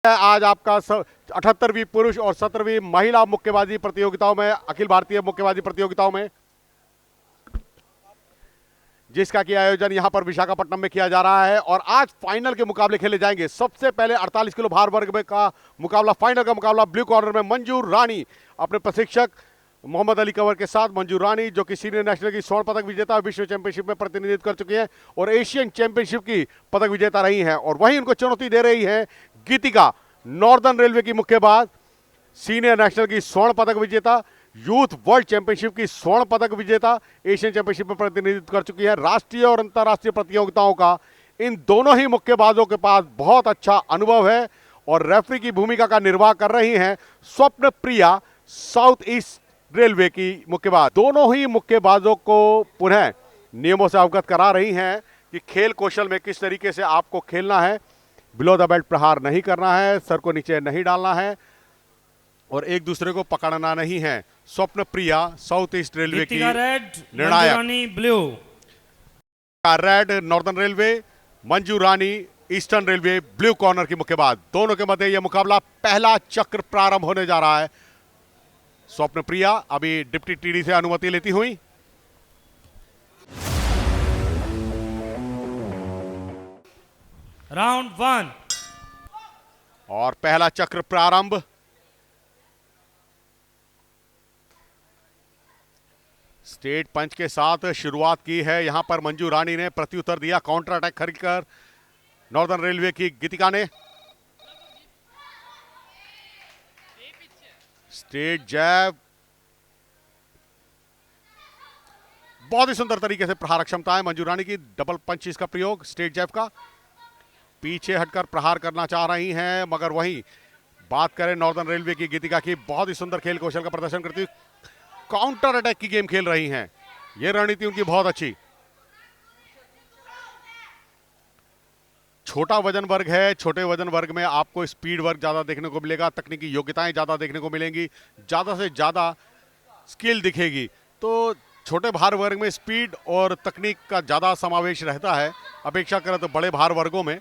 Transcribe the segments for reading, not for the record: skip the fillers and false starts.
आज आपका 78वीं पुरुष और 17वीं महिला मुक्केबाजी प्रतियोगिताओं में, अखिल भारतीय मुक्केबाजी प्रतियोगिताओं में, जिसका कि आयोजन यहां पर विशाखापट्टनम में किया जा रहा है। और आज फाइनल के मुकाबले खेले जाएंगे। सबसे पहले 48 किलो भार वर्ग में का मुकाबला, फाइनल का मुकाबला ब्लू कॉर्नर में मंजू रानी अपने प्रशिक्षक मोहम्मद अली कंवर के साथ। मंजू रानी जो कि सीनियर नेशनल की स्वर्ण पदक विजेता, विश्व चैंपियनशिप में प्रतिनिधित्व कर चुकी हैं और एशियन चैंपियनशिप की पदक विजेता रही हैं। और वहीं उनको चुनौती दे रही है गीतिका, नॉर्दर्न रेलवे की मुक्केबाज, सीनियर नेशनल की स्वर्ण पदक विजेता, यूथ वर्ल्ड चैंपियनशिप की स्वर्ण पदक विजेता, एशियन चैंपियनशिप में प्रतिनिधित्व कर चुकी है। राष्ट्रीय और अंतर्राष्ट्रीय प्रतियोगिताओं का इन दोनों ही मुक्केबाजों के पास बहुत अच्छा अनुभव है। और रेफरी की भूमिका का निर्वाह कर रही हैं स्वप्न प्रिया, साउथ ईस्ट रेलवे की मुक्केबाज। दोनों ही मुक्केबाजों को पुनः नियमों से अवगत करा रही हैं कि खेल कौशल में किस तरीके से आपको खेलना है। बिलो द बेल्ट प्रहार नहीं करना है, सर को नीचे नहीं डालना है और एक दूसरे को पकड़ना नहीं है। स्वप्न प्रिया, साउथ ईस्ट रेलवे की निर्णायक, blue red northern railway, Manju Rani eastern railway blue corner की मुक्केबाज। दोनों के मध्य यह मुकाबला पहला चक्र प्रारंभ होने जा रहा है। स्वप्न प्रिया अभी डिप्टी टीडी से अनुमति लेती हुई। राउंड 1 और पहला चक्र प्रारंभ। स्टेट पंच के साथ शुरुआत की है यहां पर मंजू रानी ने, प्रत्युत्तर दिया काउंटर अटैक खरीदकर नॉर्दर्न रेलवे की गीतिका ने। स्टेट जैब, बहुत ही सुंदर तरीके से प्रहार क्षमता है मंजू रानी की। डबल पंच इसका प्रयोग स्टेट जैब का, पीछे हटकर प्रहार करना चाह रही हैं। मगर वहीं बात करें नॉर्दर्न रेलवे की गीतिका की, बहुत ही सुंदर खेल कौशल का प्रदर्शन करती हुई काउंटर अटैक की गेम खेल रही हैं। यह रणनीति उनकी बहुत अच्छी। छोटा वजन वर्ग है, छोटे वजन वर्ग में आपको स्पीड वर्क ज्यादा देखने को मिलेगा, तकनीकी योग्यताएं ज्यादा देखने को मिलेंगी, ज्यादा से ज्यादा स्किल दिखेगी। तो छोटे भार वर्ग में स्पीड और तकनीक का ज्यादा समावेश रहता है अपेक्षा करें तो बड़े भार वर्गों में।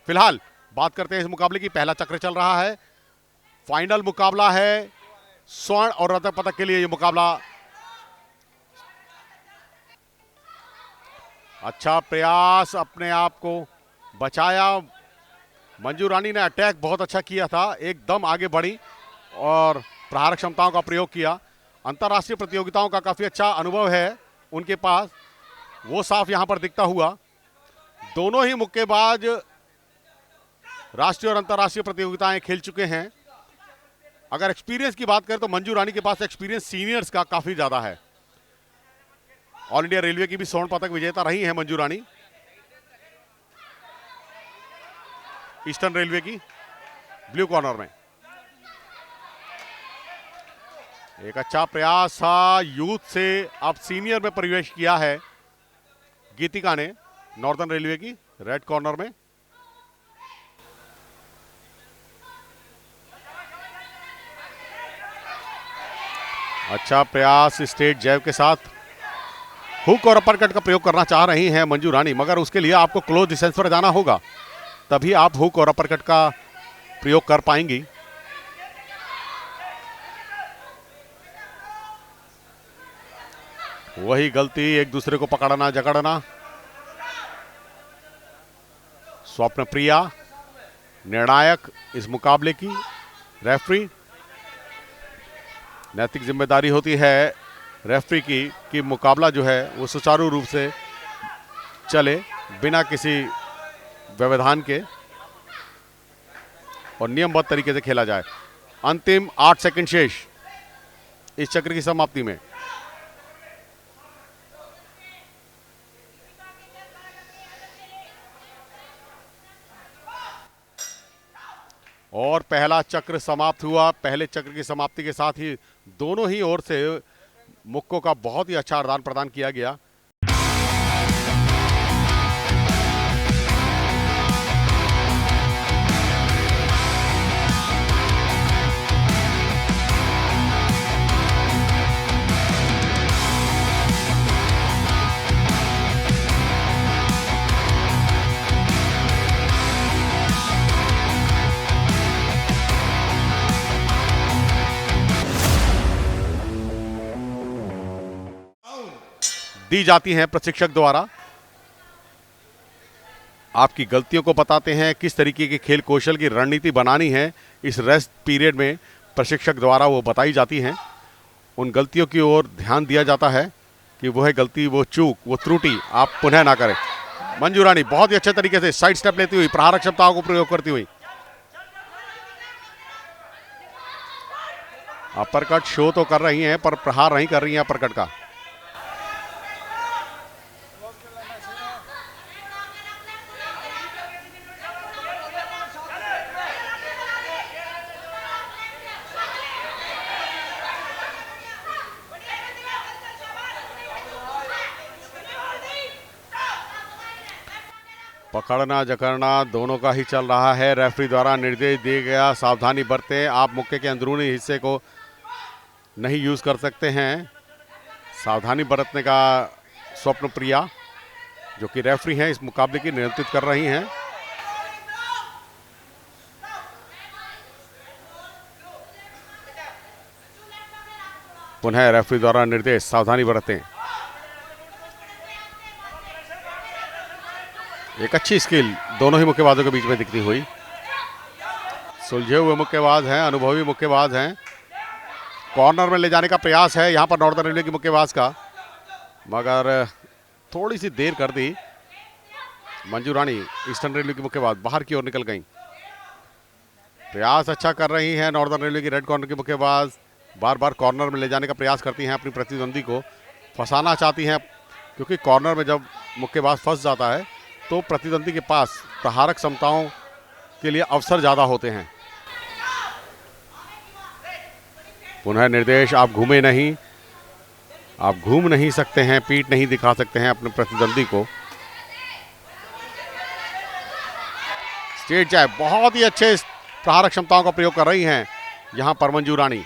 फिलहाल बात करते हैं इस मुकाबले की, पहला चक्र चल रहा है। फाइनल मुकाबला है, स्वर्ण और रजत पदक के लिए यह मुकाबला। अच्छा प्रयास, अपने आप को बचाया। मंजू रानी ने अटैक बहुत अच्छा किया था, एकदम आगे बढ़ी और प्रहार क्षमताओं का प्रयोग किया। अंतर्राष्ट्रीय प्रतियोगिताओं का काफी अच्छा अनुभव है उनके पास, वो साफ यहां पर दिखता हुआ। दोनों ही मुक्केबाज राष्ट्रीय और अंतर्राष्ट्रीय प्रतियोगिताएं खेल चुके हैं। अगर एक्सपीरियंस की बात करें तो मंजू रानी के पास एक्सपीरियंस सीनियर्स का काफी ज्यादा है। ऑल इंडिया रेलवे की भी स्वर्ण पदक विजेता रही है मंजू रानी, ईस्टर्न रेलवे की ब्लू कॉर्नर में। एक अच्छा प्रयास था, यूथ से अब सीनियर में प्रवेश किया है गीतिका ने, नॉर्दर्न रेलवे की रेड कॉर्नर में। अच्छा प्रयास स्टेट जैब के साथ, हुक और अपर कट का प्रयोग करना चाह रही हैं मंजू रानी, मगर उसके लिए आपको क्लोज डिस्टेंस पर जाना होगा, तभी आप हुक और अपर कट का प्रयोग कर पाएंगी। वही गलती, एक दूसरे को पकड़ना जकड़ना। स्वप्न प्रिया निर्णायक इस मुकाबले की, रेफरी। नैतिक जिम्मेदारी होती है रेफरी की कि मुकाबला जो है वो सुचारू रूप से चले, बिना किसी व्यवधान के और नियमबद्ध तरीके से खेला जाए। अंतिम 8 सेकंड शेष इस चक्र की समाप्ति में। और पहला चक्र समाप्त हुआ। पहले चक्र की समाप्ति के साथ ही दोनों ही ओर से मुक्कों का बहुत ही अच्छा आदान प्रदान किया गया। दी जाती हैं प्रशिक्षक द्वारा। आपकी गलतियों को बताते हैं, किस तरीके के खेल कौशल की रणनीति बनानी है इस रेस्ट पीरियड में प्रशिक्षक द्वारा वो बताई जाती हैं। उन गलतियों की ओर ध्यान दिया जाता है कि वो है गलती, वो चूक, वो त्रुटि आप पुनः ना करें। मंजू रानी बहुत ही अच्छे तरीके से साइड स्टेप लेती हुई, प्रहारक क्षमताओं को प्रयोग करती हुई अपरकट शो तो कर रही हैं पर प्रहार नहीं कर रही हैं अपरकट का। पकड़ना जकड़ना दोनों का ही चल रहा है। रेफरी द्वारा निर्देश दिया गया, सावधानी बरतें, आप मुक्के के अंदरूनी हिस्से को नहीं यूज कर सकते हैं। सावधानी बरतने का स्वप्न प्रिया जो कि रेफरी हैं इस मुकाबले की नियंत्रित कर रही हैं। पुनः रेफरी द्वारा निर्देश, सावधानी बरतें। एक अच्छी स्किल दोनों ही मुक्केबाजों के बीच में दिखती हुई। सुलझे हुए मुक्केबाज हैं, अनुभवी मुक्केबाज हैं। कॉर्नर में ले जाने का प्रयास है यहां पर नॉर्दर्न रेलवे की मुक्केबाज का, मगर थोड़ी सी देर कर दी मंजू रानी ईस्टर्न रेलवे की मुक्केबाज, बाहर की ओर निकल गई। प्रयास अच्छा कर रही हैं नॉर्दर्न रेलवे की रेड कॉर्नर की मुक्केबाज, बार बार कॉर्नर में ले जाने का प्रयास करती हैं, अपनी प्रतिद्वंदी को फंसाना चाहती हैं, क्योंकि कॉर्नर में जब मुक्केबाज फंस जाता है तो प्रतिद्वंदी के पास प्रहारक क्षमताओं के लिए अवसर ज़्यादा होते हैं। पुनः निर्देश, आप घूमे नहीं, आप घूम नहीं सकते हैं, पीठ नहीं दिखा सकते हैं अपने प्रतिद्वंदी को। स्टेट चाहे बहुत ही अच्छे प्रहारक क्षमताओं का प्रयोग कर रही हैं यहां पर मंजू रानी।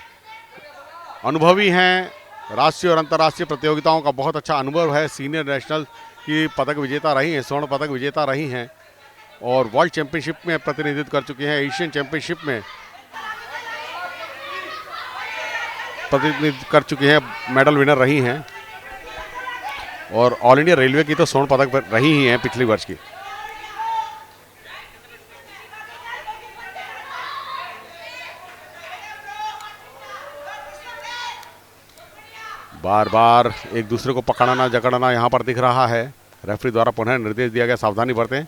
अनुभवी हैं, राष्ट्रीय और अंतर्राष्ट्रीय प्रतियोगिताओं का बहुत अच्छा अनुभव है। सीनियर नेशनल की पदक विजेता रही हैं, स्वर्ण पदक विजेता रही हैं और वर्ल्ड चैंपियनशिप में प्रतिनिधित्व कर चुकी हैं। एशियन चैंपियनशिप में प्रतिनिधित्व कर चुकी हैं, मेडल विनर रही हैं और ऑल इंडिया रेलवे की तो स्वर्ण पदक रही ही हैं पिछले वर्ष की। बार बार एक दूसरे को पकड़ना जकड़ना यहां पर दिख रहा है। रेफरी द्वारा पुनः निर्देश दिया गया, सावधानी बरतें।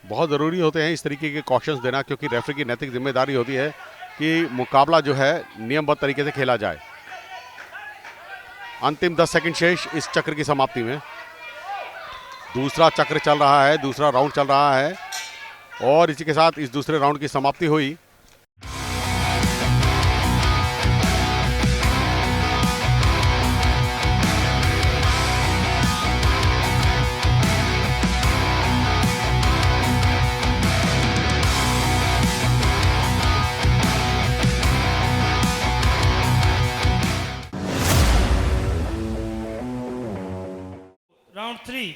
बहुत ज़रूरी होते हैं इस तरीके के कॉशंस देना, क्योंकि रेफरी की नैतिक जिम्मेदारी होती है कि मुकाबला जो है नियमबद्ध तरीके से खेला जाए। अंतिम 10 सेकंड शेष इस चक्र की समाप्ति में। दूसरा चक्र चल रहा है, दूसरा राउंड चल रहा है और इसी के साथ इस दूसरे राउंड की समाप्ति हुई। राउंड 3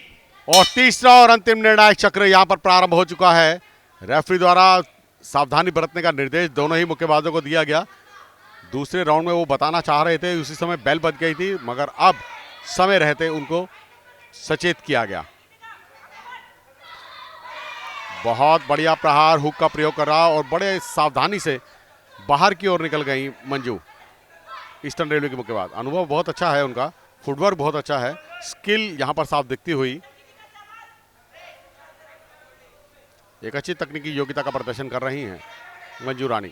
और तीसरा और अंतिम निर्णायक चक्र यहां पर प्रारंभ हो चुका है। रेफरी द्वारा सावधानी बरतने का निर्देश दोनों ही मुक्केबाजों को दिया गया। दूसरे राउंड में वो बताना चाह रहे थे, उसी समय बेल बज गई थी, मगर अब समय रहते उनको सचेत किया गया। बहुत बढ़िया प्रहार, हुक का प्रयोग कर रहा और बड़े सावधानी से बाहर की ओर निकल गई मंजू, ईस्टर्न रेलवे की मुक्केबाज। अनुभव बहुत अच्छा है उनका, फुटवर्क बहुत अच्छा है, स्किल यहां पर साफ दिखती हुई। एक अच्छी तकनीकी योग्यता का प्रदर्शन कर रही हैं मंजू रानी,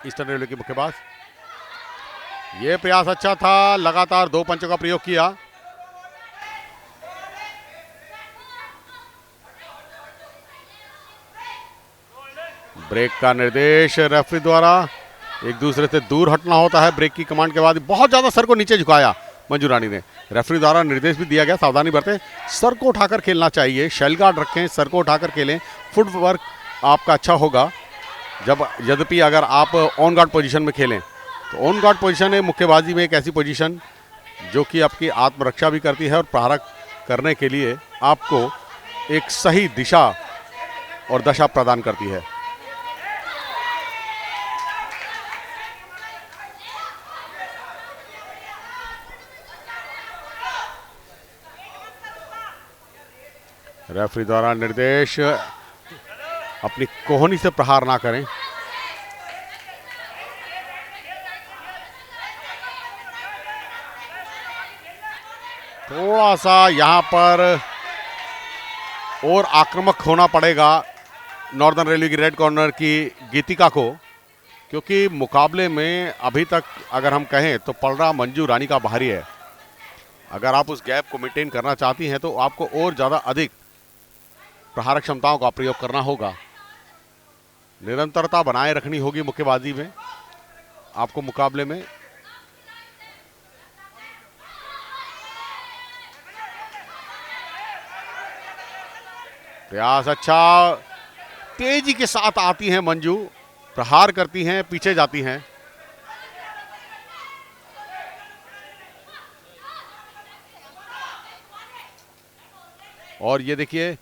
ईस्टर्न रेलवे की मुक्केबाज। यह प्रयास अच्छा था, लगातार 2 पंचों का प्रयोग किया। ब्रेक का निर्देश रेफरी द्वारा, एक दूसरे से दूर हटना होता है ब्रेक की कमांड के बाद। बहुत ज्यादा सर को नीचे झुकाया मंजू रानी ने। रेफरी द्वारा निर्देश भी दिया गया, सावधानी बरतें, सर को उठाकर खेलना चाहिए, शेल गार्ड रखें, सर को उठाकर खेलें, फुटवर्क आपका अच्छा होगा। जब यद्यपि अगर आप ऑन गार्ड पोजीशन में खेलें तो ऑन गार्ड पोजीशन है मुक्केबाजी में एक ऐसी पोजीशन जो कि आपकी आत्मरक्षा भी करती है और प्रहारक करने के लिए आपको एक सही दिशा और दशा प्रदान करती है। रेफरी द्वारा निर्देश अपनी कोहनी से प्रहार ना करें। थोड़ा सा यहां पर और आक्रामक होना पड़ेगा नॉर्दर्न रेलवे की रेड कॉर्नर की गीतिका को, क्योंकि मुकाबले में अभी तक अगर हम कहें तो पलड़ा मंजू रानी का भारी है। अगर आप उस गैप को मेंटेन करना चाहती हैं तो आपको और ज़्यादा अधिक प्रहारक क्षमताओं का प्रयोग करना होगा। निरंतरता बनाए रखनी होगी मुक्केबाजी में आपको मुकाबले में। प्रयास अच्छा, तेजी के साथ आती हैं मंजू, प्रहार करती हैं, पीछे जाती हैं। और ये देखिए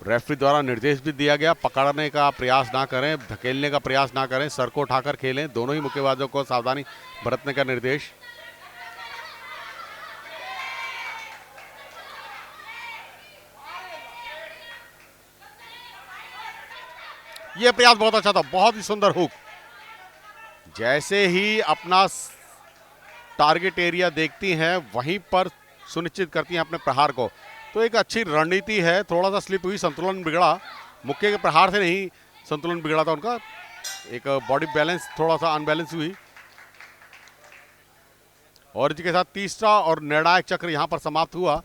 रेफरी द्वारा निर्देश भी दिया गया, पकड़ने का प्रयास ना करें, धकेलने का प्रयास ना करें, सर को उठाकर खेलें। दोनों ही मुक्केबाजों को सावधानी बरतने का निर्देश। ये प्रयास बहुत अच्छा था, बहुत ही सुंदर हुक। जैसे ही अपना टारगेट एरिया देखती हैं वहीं पर सुनिश्चित करती हैं अपने प्रहार को। तो एक अच्छी रणनीति है। थोड़ा सा स्लिप हुई, संतुलन बिगड़ा, मुक्के के प्रहार से नहीं संतुलन बिगड़ा था उनका, एक बॉडी बैलेंस थोड़ा सा अनबैलेंस हुई। और इसी के साथ तीसरा और निर्णायक चक्र यहां पर समाप्त हुआ।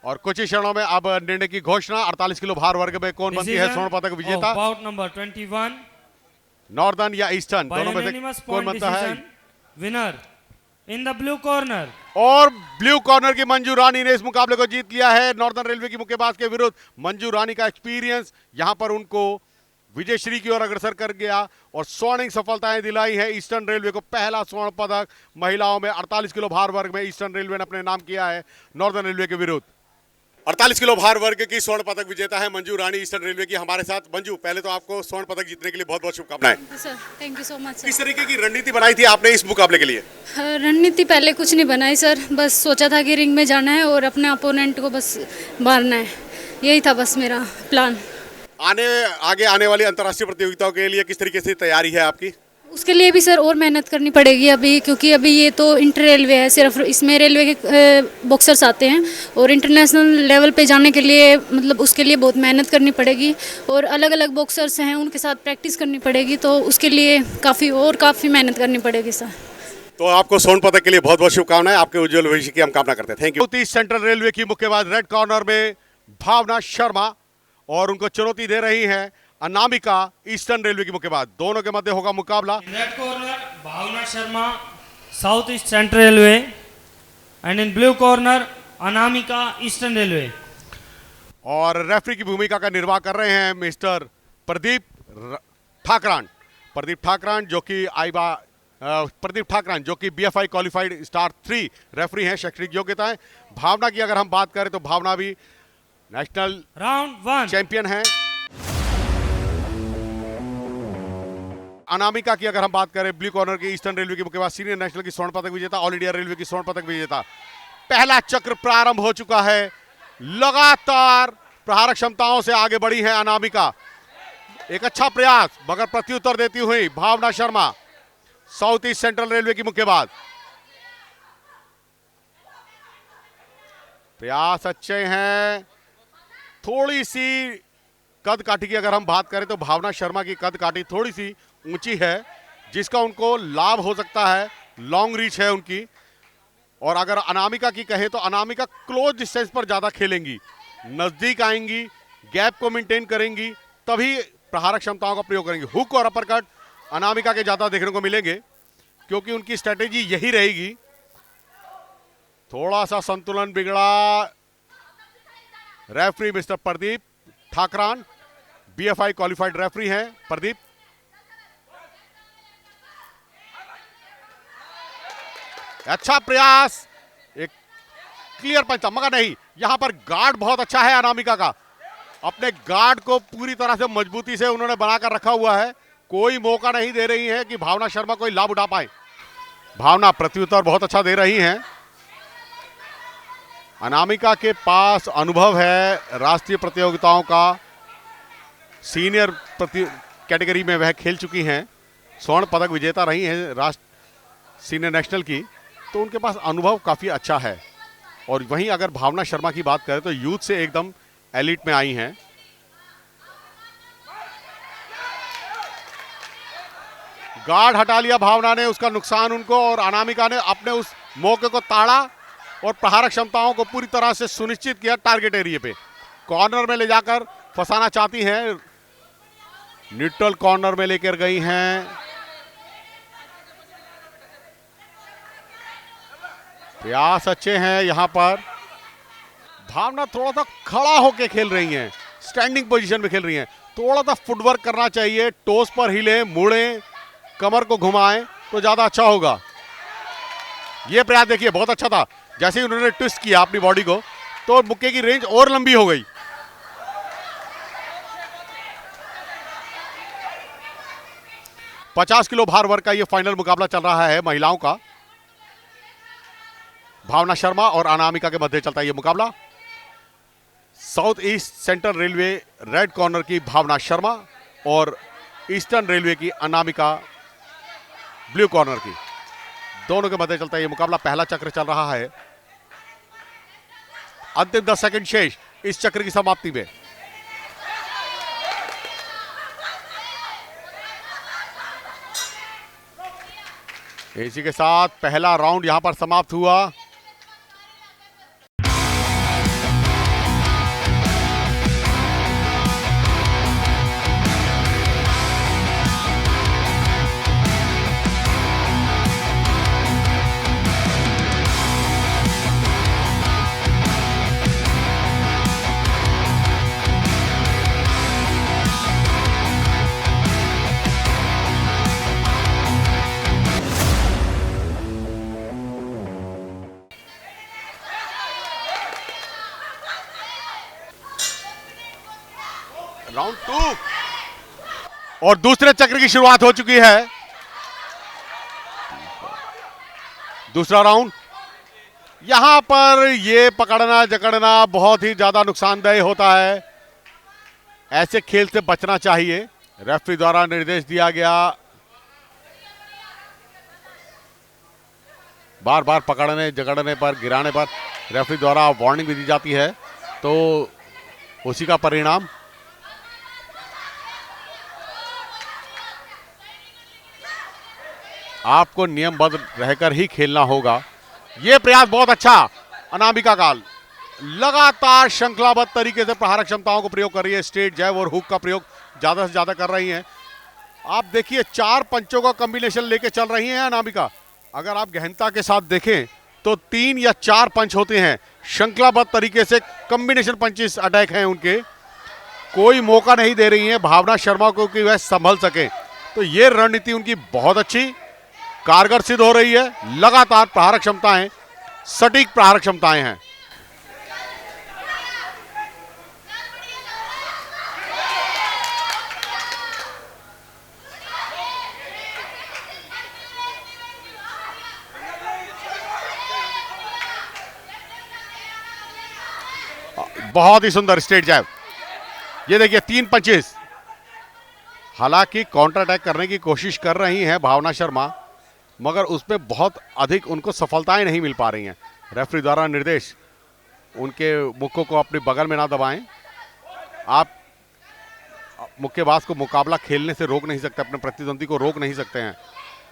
और कुछ ही क्षणों में अब निर्णय की घोषणा। 48 किलो भार वर्ग में कौन बनती है स्वर्ण पदक विजेता? बाउट नंबर 21, नॉर्दर्न या ईस्टर्न, दोनों में से कौन बनता है winner in the blue corner? और ब्लू कॉर्नर की मंजू रानी ने इस मुकाबले को जीत लिया है नॉर्दर्न रेलवे की मुक्केबाज के विरुद्ध। मंजू रानी का एक्सपीरियंस यहां पर उनको विजयश्री की ओर अग्रसर कर गया और स्वर्णिम सफलताएं दिलाई है ईस्टर्न रेलवे को। पहला स्वर्ण पदक महिलाओं में 48 किलो भार वर्ग में ईस्टर्न रेलवे ने अपने नाम किया है नॉर्दर्न रेलवे के विरुद्ध। 48 किलो भार वर्ग की स्वर्ण पदक विजेता है मंजू रानी ईस्टर्न रेलवे की हमारे साथ। मंजू, पहले तो आपको स्वर्ण पदक जीतने के लिए बहुत बहुत शुभकामनाएं। Sir thank you so much sir. किस तरीके की रणनीति बनाई थी आपने इस मुकाबले के लिए? रणनीति पहले कुछ नहीं बनाई सर, बस सोचा था कि रिंग में जाना है और अपने अपोनेंट को बस मारना है, यही था बस मेरा प्लान। आगे आने वाली अंतर्राष्ट्रीय प्रतियोगिताओं के लिए किस तरीके से तैयारी है आपकी? उसके लिए भी सर और मेहनत करनी पड़ेगी अभी, क्योंकि अभी ये तो इंटर रेलवे है, सिर्फ इसमें रेलवे के बॉक्सर्स आते हैं और इंटरनेशनल लेवल पे जाने के लिए मतलब उसके लिए बहुत मेहनत करनी पड़ेगी और अलग अलग बॉक्सर्स हैं उनके साथ प्रैक्टिस करनी पड़ेगी, तो उसके लिए काफ़ी मेहनत करनी पड़ेगी सर। तो आपको स्वर्ण पदक के लिए बहुत बहुत शुभकामनाएं, आपके उज्जवल भविष्य की हम कामना करते हैं। Thank you. सेंट्रल रेलवे की मुक्केबाज रेड कॉर्नर में भावना शर्मा और उनको चुनौती दे रही हैं अनामिका ईस्टर्न रेलवे की मुक्केबाज। दोनों के मध्य होगा मुकाबला। Red corner Bhavna Sharma south east central railway and in blue corner Anamika eastern railway. और रेफरी की भूमिका का निर्वाह कर रहे हैं मिस्टर प्रदीप ठाकरान जो कि BFI क्वालिफाइड स्टार 3 रेफरी हैं। शैक्षणिक योग्यताएं भावना की अगर हम बात करें तो भावना भी नेशनल राउंड 1 चैंपियन है। अनामिका की अगर हम बात करें ब्लू कॉर्नर की ईस्टर्न रेलवे की मुक्केबाज, सीनियर नेशनल की स्वर्ण पदक विजेता, ऑल इंडिया रेलवे की स्वर्ण पदक विजेता। पहला चक्र प्रारंभ हो चुका है, लगातार प्रहारक क्षमताओं से आगे बढ़ी है अनामिका। एक अच्छा प्रयास मगर प्रत्युत्तर देती हुई Bhavna Sharma south east central railway की मुक्केबाज। प्रयास अच्छे हैं। थोड़ी सी कद काठी की अगर हम बात करें तो भावना शर्मा की कद काठी थोड़ी सी ऊंची है, जिसका उनको लाभ हो सकता है, लॉन्ग रीच है उनकी। और अगर अनामिका की कहें तो अनामिका क्लोज डिस्टेंस पर ज्यादा खेलेंगी, नजदीक आएंगी, गैप को मेंटेन करेंगी, तभी प्रहारक क्षमताओं का प्रयोग करेंगी। हुक और अपरकट अनामिका के ज्यादा देखने को मिलेंगे क्योंकि उनकी स्ट्रेटेजी यही रहेगी। थोड़ा सा संतुलन बिगड़ा। Referee mister Pradeep Thakran, BFI qualified referee हैं प्रदीप। अच्छा प्रयास, एक क्लियर पंच था मगर नहीं, यहां पर गार्ड बहुत अच्छा है अनामिका का। अपने गार्ड को पूरी तरह से मजबूती से उन्होंने बनाकर रखा हुआ है, कोई मौका नहीं दे रही है कि भावना शर्मा कोई लाभ उठा पाए। भावना प्रत्युत्तर बहुत अच्छा दे रही हैं। अनामिका के पास अनुभव है राष्ट्रीय प्रतियोगिताओं का, सीनियर कैटेगरी में वह खेल चुकी हैं, स्वर्ण पदक विजेता रही हैं राष्ट्र सीनियर नेशनल की, तो उनके पास अनुभव काफ़ी अच्छा है। और वहीं अगर भावना शर्मा की बात करें तो यूथ से एकदम एलिट में आई हैं। गार्ड हटा लिया भावना ने, उसका नुकसान उनको, और अनामिका ने अपने उस मौके को ताड़ा और प्रहारक क्षमताओं को पूरी तरह से सुनिश्चित किया टारगेट एरिया पे। कॉर्नर में ले जाकर फंसाना चाहती हैं, न्यूट्रल कॉर्नर में लेकर गई हैं। प्रयास अच्छे हैं यहां पर। भावना थोड़ा सा खड़ा होकर खेल रही हैं, स्टैंडिंग पोजीशन में खेल रही हैं, थोड़ा सा फुटवर्क करना चाहिए, टोस पर हिले, मुड़े, कमर को घुमाएं तो ज्यादा अच्छा होगा। यह प्रयास देखिए बहुत अच्छा था, जैसे ही उन्होंने ट्विस्ट किया अपनी बॉडी को तो मुक्के की रेंज और लंबी हो गई। पचास किलो भार वर्ग का यह फाइनल मुकाबला चल रहा है महिलाओं का। भावना शर्मा और अनामिका के मध्य चलता है यह मुकाबला। South east central railway red corner की भावना शर्मा और ईस्टर्न रेलवे की अनामिका ब्लू कॉर्नर की, दोनों के मध्य चलता है यह मुकाबला। पहला चक्र चल रहा है, अंतिम 10 सेकंड शेष इस चक्र की समाप्ति में। इसी के साथ पहला राउंड यहां पर समाप्त हुआ। राउंड 2 और दूसरे चक्र की शुरुआत हो चुकी है। दूसरा राउंड, यहां पर यह पकड़ना जकड़ना बहुत ही ज्यादा नुकसानदेह होता है, ऐसे खेल से बचना चाहिए। रेफरी द्वारा निर्देश दिया गया, बार बार पकड़ने जकड़ने पर, गिराने पर रेफरी द्वारा वार्निंग भी दी जाती है, तो उसी का परिणाम। आपको नियमबद्ध रहकर ही खेलना होगा। यह प्रयास बहुत अच्छा अनामिका का, लगातार श्रृंखलाबद्ध तरीके से प्रहारक क्षमताओं को प्रयोग कर रही है, स्ट्रेट जैब और हुक का प्रयोग ज्यादा से ज्यादा कर रही हैं। आप देखिए 4 पंचों का कॉम्बिनेशन लेके चल रही हैं अनामिका। अगर आप गहनता के साथ देखें तो 3 या 4 पंच होते हैं, श्रृंखलाबद्ध तरीके से कॉम्बिनेशन पंचेस अटैक हैं उनके। कोई मौका नहीं दे रही है भावना शर्मा को कि वह संभल सके, तो यह रणनीति उनकी बहुत अच्छी कारगर सिद्ध हो रही है। लगातार प्रहारक क्षमताएं, सटीक प्रहारक क्षमताएं हैं। बहुत ही सुंदर स्ट्रेट जैब। ये देखिए 3 पंचेस। हालांकि काउंटर अटैक करने की कोशिश कर रही हैं भावना शर्मा, मगर उसमें बहुत अधिक उनको सफलताएं नहीं मिल पा रही हैं। रेफरी द्वारा निर्देश, उनके मुक्कों को अपने बगल में ना दबाएं। आप मुक्केबाज को मुकाबला खेलने से रोक नहीं सकते, अपने प्रतिद्वंदी को रोक नहीं सकते हैं,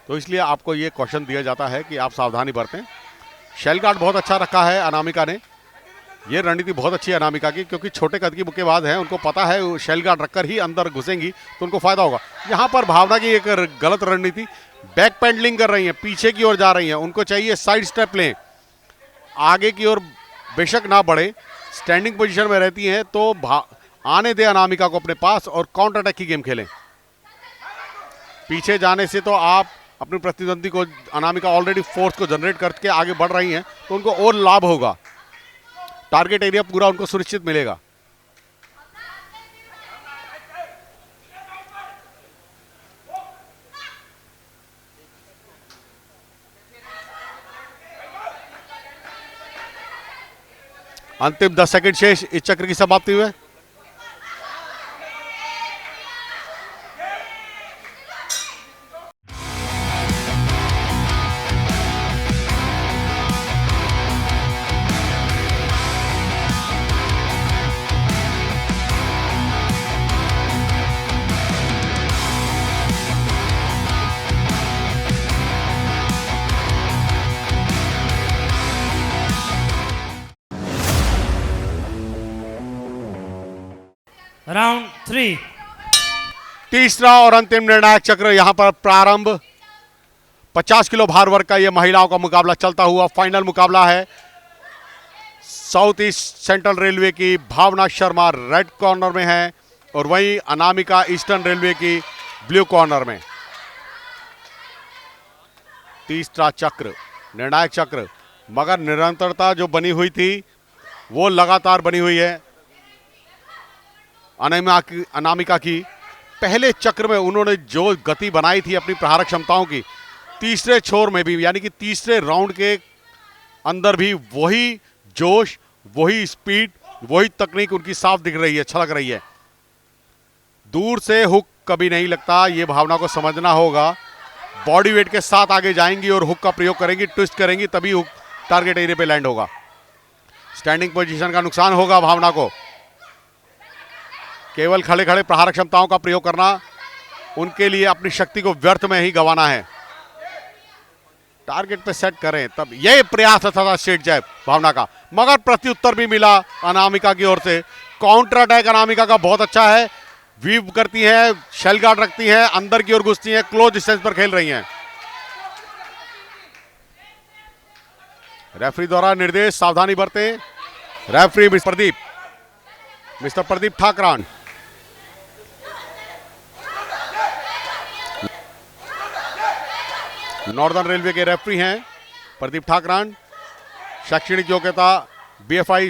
तो इसलिए आपको ये क्वेश्चन दिया जाता है कि आप सावधानी बरतें। शेल गार्ड बहुत अच्छा रखा है अनामिका ने। ये रणनीति बहुत अच्छी है अनामिका की, क्योंकि छोटे कद की मुक्केबाज हैं, उनको पता है शेल गार्ड रखकर ही अंदर घुसेंगी तो उनको फायदा होगा। यहाँ पर भावना की एक गलत रणनीति, बैक पैडलिंग कर रही हैं, पीछे की ओर जा रही हैं। उनको चाहिए साइड स्टेप लें, आगे की ओर बेशक ना बढ़े, स्टैंडिंग पोजीशन में रहती हैं तो आने दे अनामिका को अपने पास और काउंटर अटैक की गेम खेलें। पीछे जाने से तो आप अपने प्रतिद्वंदी को, अनामिका ऑलरेडी फोर्स को जनरेट करके आगे बढ़ रही हैं, तो उनको और लाभ होगा, टारगेट एरिया पूरा उनको सुनिश्चित मिलेगा। अंतिम 10 सेकंड शेष इस चक्र की समाप्ति हुए। राउंड 3। तीसरा और अंतिम निर्णायक चक्र यहां पर प्रारंभ। 50 किलो भार वर्ग का यह महिलाओं का मुकाबला चलता हुआ फाइनल मुकाबला है। साउथ ईस्ट सेंट्रल रेलवे की भावना शर्मा रेड कॉर्नर में है और वहीं अनामिका ईस्टर्न रेलवे की ब्लू कॉर्नर में। तीसरा चक्र निर्णायक चक्र, मगर निरंतरता जो बनी हुई थी वो लगातार बनी हुई है। अनामिका की पहले चक्र में उन्होंने जो गति बनाई थी अपनी प्रहारक क्षमताओं की, तीसरे छोर में भी यानी कि तीसरे राउंड के अंदर भी वही जोश, वही स्पीड, वही तकनीक उनकी साफ दिख रही है, छलक रही है। दूर से हुक कभी नहीं लगता, ये भावना को समझना होगा। बॉडी वेट के साथ आगे जाएंगी और हुक का प्रयोग करेंगी, ट्विस्ट करेंगी, तभी हुक टारगेट एरिया पे लैंड होगा। स्टैंडिंग पोजीशन का नुकसान होगा भावना को। केवल खड़े खड़े प्रहारक क्षमताओं का प्रयोग करना उनके लिए अपनी शक्ति को व्यर्थ में ही गंवाना है। टारगेट पे सेट करें, तब यह प्रयास था स्ट्रेट जैब भावना का, मगर प्रत्युत्तर भी मिला अनामिका की ओर से। काउंटर अटैक अनामिका का बहुत अच्छा है, वीव करती है, शेल गार्ड रखती है, अंदर की ओर घुसती है, क्लोज डिस्टेंस पर खेल रही हैं। रेफरी द्वारा निर्देश, सावधानी बरतें। Referee mister Pradeep Thakran. Northern railway के रेफरी हैं प्रदीप ठाकरान। शैक्षणिक योग्यता BFI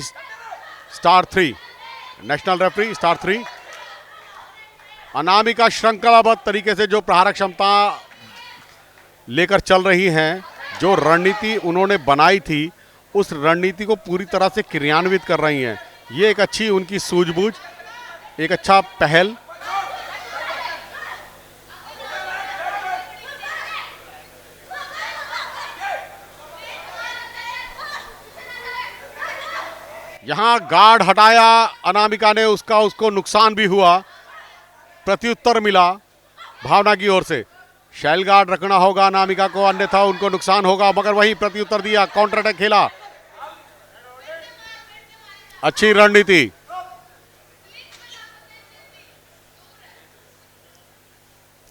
star 3, national referee star 3। Anamika श्रृंखलाबद्ध तरीके से जो प्रहारक क्षमता लेकर चल रही हैं, जो रणनीति उन्होंने बनाई थी, उस रणनीति को पूरी तरह से क्रियान्वित कर रही हैं। ये एक अच्छी उनकी सूझबूझ, एक अच्छा पहल। यहां गार्ड हटाया अनामिका ने, उसको नुकसान भी हुआ, प्रत्युत्तर मिला भावना की ओर से। शेल गार्ड रखना होगा अनामिका को, अन्यथा उनको नुकसान होगा, मगर वही प्रत्युत्तर दिया, काउंटर अटैक खेला। अच्छी रणनीति।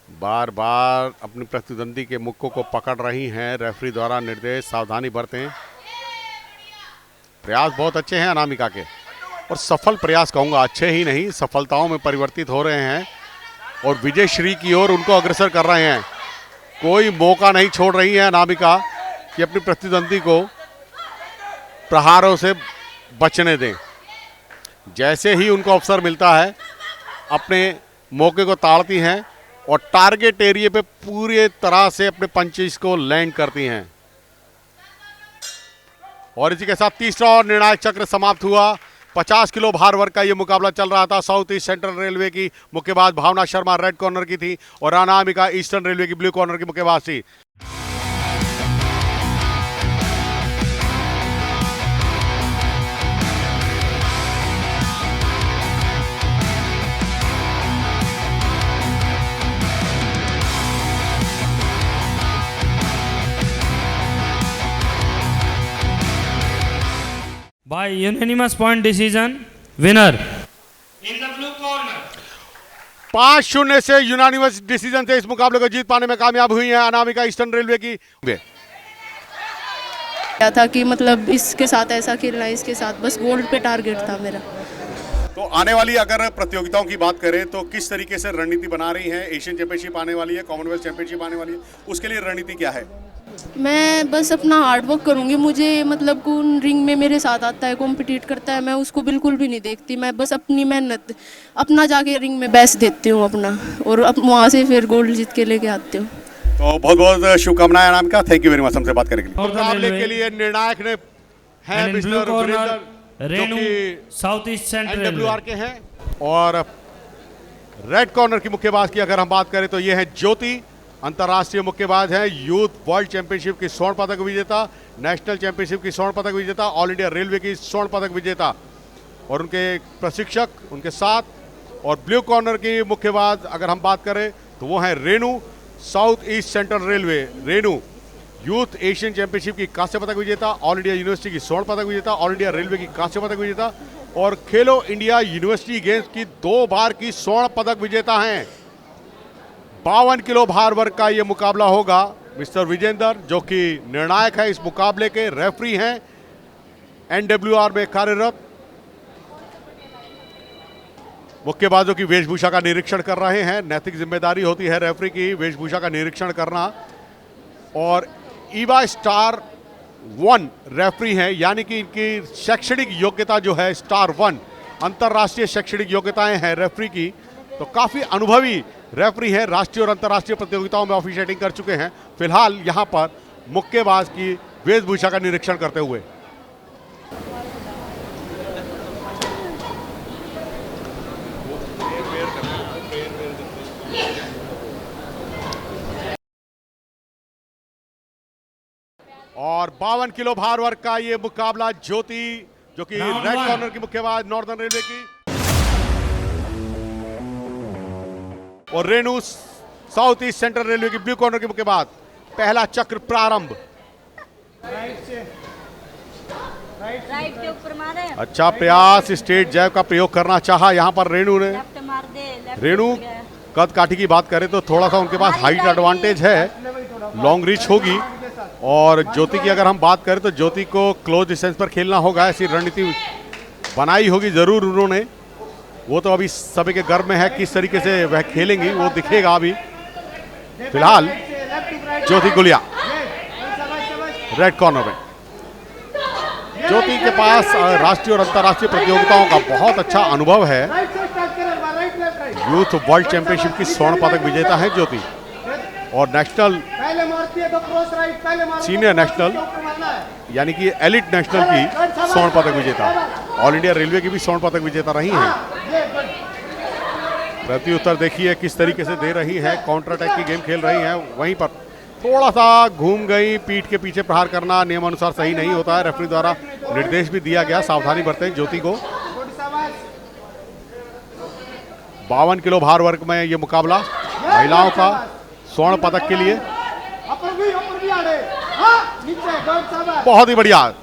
बार बार अपने प्रतिद्वंदी के मुक्कों को पकड़ रही हैं। रेफरी द्वारा निर्देश, सावधानी बरतें। प्रयास बहुत अच्छे हैं अनामिका के, और सफल प्रयास कहूंगा, अच्छे ही नहीं सफलताओं में परिवर्तित हो रहे हैं और विजय श्री की ओर उनको अग्रसर कर रहे हैं। कोई मौका नहीं छोड़ रही है अनामिका कि अपनी प्रतिद्वंदी को प्रहारों से बचने दें। जैसे ही उनको अवसर मिलता है अपने मौके को ताड़ती हैं और टारगेट एरिया पे पूरी तरह से अपने पंचेस को लैंड करती हैं। और इसी के साथ तीसरा और निर्णायक चक्र समाप्त हुआ। 50 किलो भार वर्ग का ये मुकाबला चल रहा था। साउथ ईस्ट सेंट्रल रेलवे की मुक्केबाज भावना शर्मा रेड कॉर्नर की थी और अनामिका ईस्टर्न रेलवे की ब्लू कॉर्नर की मुक्केबाज थी। By unanimous point decision, winner in the blue corner. 5-0 से यूनानिमस डिसीजन से इस मुकाबले को जीत पाने में कामयाब हुई है अनामिका ईस्टर्न रेलवे की। क्या था कि मतलब इसके साथ ऐसा खेलना है, इसके साथ बस गोल्ड पे टारगेट था मेरा। तो आने वाली अगर प्रतियोगिताओं की बात करें तो किस तरीके से रणनीति बना रही है? एशियन चैंपियनशिप आने वाली है, कॉमनवेल्थ चैंपियनशिप आने वाली है, उसके लिए रणनीति क्या है? मैं बस अपना हार्ड वर्क करूँगी। मुझे मतलब कौन रिंग में मेरे साथ आता है, कॉम्पिटिट करता है, मैं उसको बिल्कुल भी नहीं देखती। मैं बस अपनी मेहनत अपना जाके रिंग में बेस्ट देती हूँ अपना, और अब वहाँ से फिर गोल्ड जीत के लेके आती हूँ। तो बहुत बहुत शुभकामनाएं Anamika, thank you very much हमसे बात करने के लिए। Northern मुकाबले Railway के लिए निर्णायक ने हैं And in blue mister corner, Virendra जो रेणु कि साउथ ईस्ट सेंट्रल NWR के हैं, और रेड कॉर्नर की मुक्केबाज की अगर हम बात करें तो ये है ज्योति, अंतर्राष्ट्रीय मुक्केबाज है, यूथ वर्ल्ड चैंपियनशिप की स्वर्ण पदक विजेता, नेशनल चैंपियनशिप की स्वर्ण पदक विजेता, ऑल इंडिया रेलवे की स्वर्ण पदक विजेता, और उनके प्रशिक्षक उनके साथ। और ब्लू कॉर्नर की मुक्केबाज अगर हम बात करें तो वो है Renu, south east central railway. Renu youth Asian championship की कांस्य पदक विजेता, ऑल इंडिया यूनिवर्सिटी की स्वर्ण पदक विजेता, ऑल इंडिया रेलवे की कांस्य पदक विजेता, और खेलो इंडिया यूनिवर्सिटी गेम्स की 2 बार की स्वर्ण पदक विजेता हैं। 52 किलो भार वर्ग का ये मुकाबला होगा। मिस्टर विजेंद्र जो कि निर्णायक है इस मुकाबले के, रेफरी हैं, NWR में कार्यरत, मुक्केबाजों की वेशभूषा का निरीक्षण कर रहे हैं। नैतिक जिम्मेदारी होती है रेफरी की वेशभूषा का निरीक्षण करना। और ईवा स्टार 1 रेफरी हैं, यानी कि इनकी शैक्षणिक योग्यता जो है स्टार 1, अंतर्राष्ट्रीय शैक्षणिक योग्यताएं हैं रेफरी की। तो काफ़ी अनुभवी रेफरी हैं, राष्ट्रीय और अंतर्राष्ट्रीय प्रतियोगिताओं में ऑफिशिएटिंग कर चुके हैं। फिलहाल यहाँ पर मुक्केबाज की वेशभूषा का निरीक्षण करते हुए और 52 किलो भार वर्ग का ये मुकाबला ज्योति जो कि Round रेड one. कॉर्नर की मुक्केबाज नॉर्दर्न रेलवे की, और Renu south east central railway की ब्लू कॉर्नर की मुक्केबाज। पहला चक्र प्रारंभ। राइट के ऊपर मारे, अच्छा प्रयास, स्ट्रेट जैब का प्रयोग करना चाहा यहाँ पर रेणु ने। लेफ्ट मार दे, लेफ्ट रेणु उठ गया। कद काठी की बात करें तो थोड़ा सा उनके पास हाइट एडवांटेज है, लॉन्ग रीच होगी। और ज्योति की अगर हम बात करें तो ज्योति को क्लोज डिस्टेंस पर खेलना होगा, ऐसी रणनीति बनाई होगी जरूर उन्होंने। वो तो अभी सभी के गर्भ में है, किस तरीके से वह खेलेंगी वो दिखेगा अभी। फिलहाल ज्योति गुलिया रेड कॉर्नर में। ज्योति के पास राष्ट्रीय और अंतर्राष्ट्रीय प्रतियोगिताओं का बहुत अच्छा अनुभव है। यूथ वर्ल्ड चैंपियनशिप की स्वर्ण पदक विजेता है ज्योति, और नेशनल सीनियर नेशनल यानी कि एलिट नेशनल की स्वर्ण पदक विजेता, ऑल इंडिया रेलवे की भी स्वर्ण पदक विजेता रही हैं। प्रति उत्तर देखिए किस तरीके से दे रही है, काउंटर अटैक की गेम खेल रही हैं। वहीं पर थोड़ा सा घूम गई, पीठ के पीछे प्रहार करना नियमानुसार सही नहीं होता है, रेफरी द्वारा निर्देश भी दिया गया, सावधानी बरतें ज्योति को। 52 किलो भार वर्ग में ये मुकाबला महिलाओं का स्वर्ण पदक के लिए। बहुत ही बढ़िया,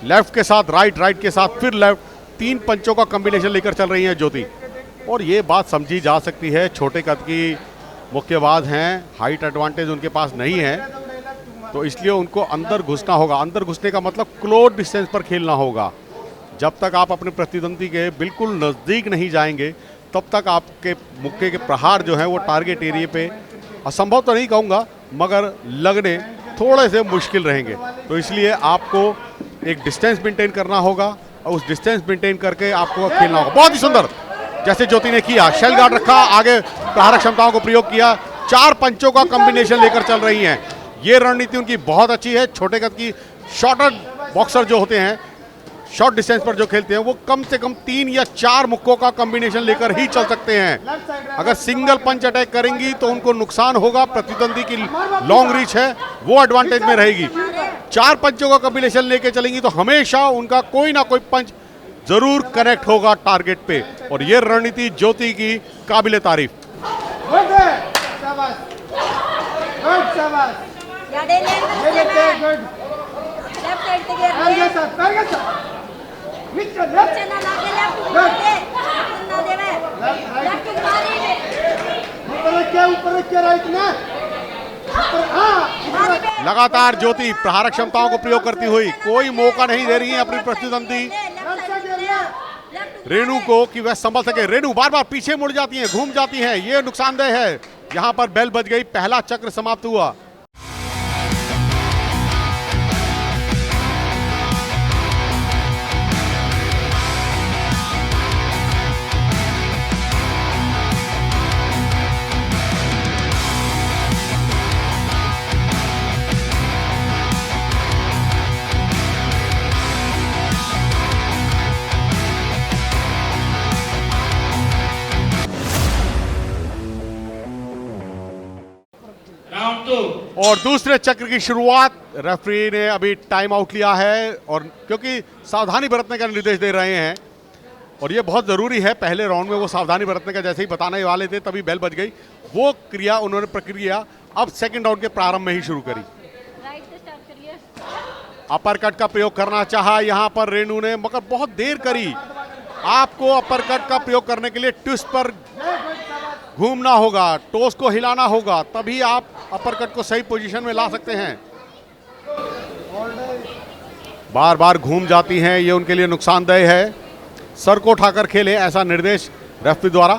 लेफ्ट के साथ राइट, राइट के साथ फिर लेफ्ट, 3 पंचों का कॉम्बिनेशन लेकर चल रही हैं ज्योति। और ये बात समझी जा सकती है, छोटे कद की मुक्केबाज हैं, हाइट एडवांटेज उनके पास नहीं है, तो इसलिए उनको अंदर घुसना होगा। अंदर घुसने का मतलब क्लोज डिस्टेंस पर खेलना होगा। जब तक आप अपने प्रतिद्वंदी के बिल्कुल नज़दीक नहीं जाएंगे तब तक आपके मुक्के के प्रहार जो हैं वो टारगेट एरिया पे असंभव तो नहीं कहूँगा, मगर लगने थोड़े से मुश्किल रहेंगे। तो इसलिए आपको एक डिस्टेंस मेंटेन करना होगा, और उस डिस्टेंस मेंटेन करके आपको खेलना होगा। बहुत ही सुंदर जैसे ज्योति ने किया, शेल गार्ड रखा, आगे प्रहारक क्षमताओं को प्रयोग किया, 4 पंचों का कॉम्बिनेशन लेकर चल रही हैं। ये रणनीति उनकी बहुत अच्छी है। छोटे कद की शॉर्टर बॉक्सर जो होते हैं, शॉर्ट डिस्टेंस पर जो खेलते हैं, वो कम से कम 3 या 4 मुक्कों का कॉम्बिनेशन लेकर ही चल सकते हैं। अगर सिंगल पंच अटैक करेंगी तो उनको नुकसान होगा, प्रतिद्वंदी की लॉन्ग रीच है वो एडवांटेज में रहेगी। 4 पंचों का कॉम्बिनेशन लेके चलेंगी तो हमेशा उनका कोई ना कोई पंच जरूर कनेक्ट होगा टारगेट पे, और ये रणनीति ज्योति की काबिले तारीफ। लेफ्ट साइड से गिर नीचे ना लाके लेफ्ट मार दे, लेफ्ट ना देवे, लेफ्ट मारी ऊपर के राइट ना लगातार ज्योति प्रहारक क्षमताओं को प्रयोग करती हुई कोई मौका नहीं दे रही है अपनी प्रतिद्वंदी रेणु को कि वह संभल सके। रेणु बार बार पीछे मुड़ जाती हैं, घूम जाती हैं, ये नुकसानदेह है। यहां पर बेल बज गई, पहला चक्र समाप्त हुआ। राउंड 2। और दूसरे चक्र की शुरुआत रेफरी ने अभी टाइम आउट लिया है, और क्योंकि सावधानी बरतने का निर्देश दे रहे हैं और ये बहुत ज़रूरी है। पहले राउंड में वो सावधानी बरतने का जैसे ही बताने वाले थे तभी बेल बज गई। वो क्रिया उन्होंने प्रक्रिया अब सेकंड राउंड के प्रारंभ में ही शुरू करी। राइट से स्टार्ट करिए। अपर कट का प्रयोग करना चाहा यहाँ पर रेणु ने, मगर बहुत देर करी। आपको अपर कट का प्रयोग करने के लिए ट्विस्ट पर घूमना होगा, टोस को हिलाना होगा, तभी आप अपर कट को सही पोजीशन में ला सकते हैं। बार बार घूम जाती हैं, ये उनके लिए नुकसानदेह है। सर को उठाकर खेलें, ऐसा निर्देश रेफरी द्वारा।